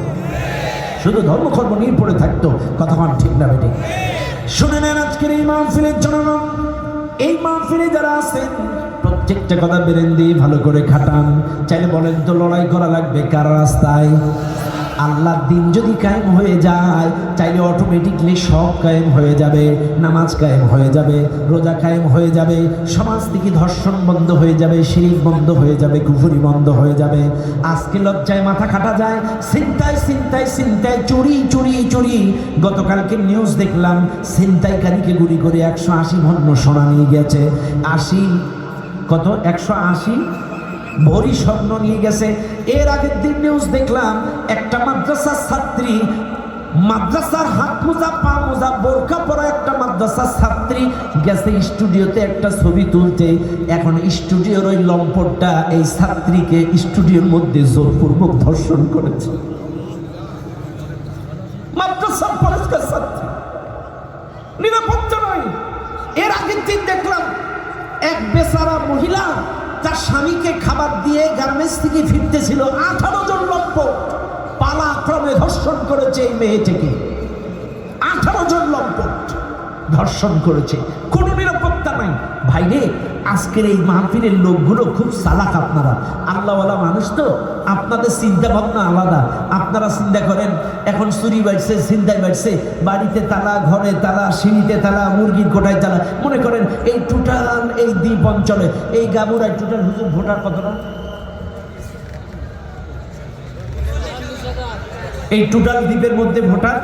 শুধু ধর্মকর্ম নিয়ে পড়ে থাকতো। কথা ঠিক না বেটি? শুনে নেন আজকের এই মাহফিলের জন্য, এই মাহফিলে যারা আছেন প্রত্যেকটা কথা বেরেন দিয়ে ভালো করে খাটান। চাইলে বলেন তো, লড়াই করা লাগবে কার রাস্তায়? আল্লাহর দিন যদি কায়েম হয়ে যায়, চাইলে অটোমেটিকলি সব কায়েম হয়ে যাবে, নামাজ কায়েম হয়ে যাবে, রোজা কায়েম হয়ে যাবে, সমাজ থেকে ধর্ষণ বন্ধ হয়ে যাবে, শিরিক বন্ধ হয়ে যাবে, কুফরি বন্ধ হয়ে যাবে। আজকে লজ্জায় মাথা কাটা যায়, ছিনতাই ছিনতাই ছিনতাই, চুরি চুরি চুরি। গতকালকে নিউজ দেখলাম, ছিনতাইকারীকে গুলি করে 180 ভন্ন সোনা নিয়ে গেছে। 180 ভরি স্বর্ণ নিয়ে গেছে। এর আগের দিন নিউজ দেখলাম, একটা মাদ্রাসার ছাত্রী, মাদ্রাসার হাত মোজা পা মোজা বোরকা পরা একটা মাদ্রাসার ছাত্রী গেছে স্টুডিওতে একটা ছবি তুলতে। এখন স্টুডিওর ওই লম্পটটা এই ছাত্রীকে স্টুডিওর মধ্যে জোরপূর্বক ধর্ষণ করেছে। মাদ্রাসার পরিষ্কার ছাত্রী, নিরাপত্তা নয়। এর আগের দিন দেখলাম এক বেচারা মহিলা তার স্বামীকে খাবার দিয়ে গার্মেন্টস থেকে ফিরতেছিল, 18 জন লম্পট পালাক্রমে ধর্ষণ করেছে এই মেয়েটিকে। 18 জন লম্পট ধর্ষণ করেছে, কোনো নিরাপত্তা নাই। ভাইরে, আজকের এই মাহফিলের লোকগুলো খুব চালাক। আপনারা আল্লাহওয়ালা মানুষ তো, আপনাদের চিন্তা ভাবনা আলাদা। আপনারা চিন্তা করেন, এখন চুরি বাড়ছে, ছিনতাই বাড়ছে, বাড়িতে তালা, ঘরে তালা, সিঁড়িতে তালা, মুরগির গোটায় তালা। মনে করেন এই টোটাল এই দ্বীপ অঞ্চলে, এই গাবুরায় টোটাল হুজুর ভোটার কতটা? এই টোটাল দ্বীপের মধ্যে ভোটার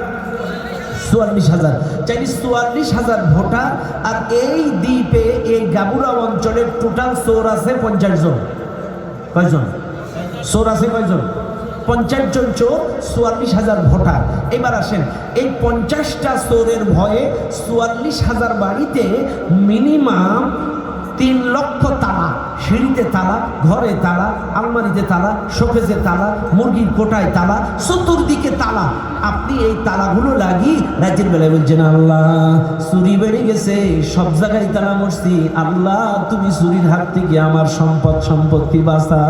44,000। চাইলে 44,000 ভোটার। আর এই দ্বীপে, এই গাবুরা অঞ্চলের টোটাল চোর আছে 50 জন। কয়জন চোর আছে? কয়জন? 50 জন চোর, 44,000 ভোটার। এবার আসেন, এই 50টা চোরের ভয়ে 44,000 বাড়িতে মিনিমাম 3 লক্ষ তালা, সিঁড়িতে তালা, ঘরে তালা, আলমারিতে তালা, শোকেজে তালা, মুরগির কোটায় তালা, চতুর্দিকে তালা। আপনি এই তালাগুলো লাগিয়ে রাতের বেলায় বলছেন, আল্লাহ চুরি বেড়ে গেছে, সব জায়গায় তালা মরছি, আল্লাহ তুমি চুরির হাত থেকে আমার সম্পত্তি বাঁচা।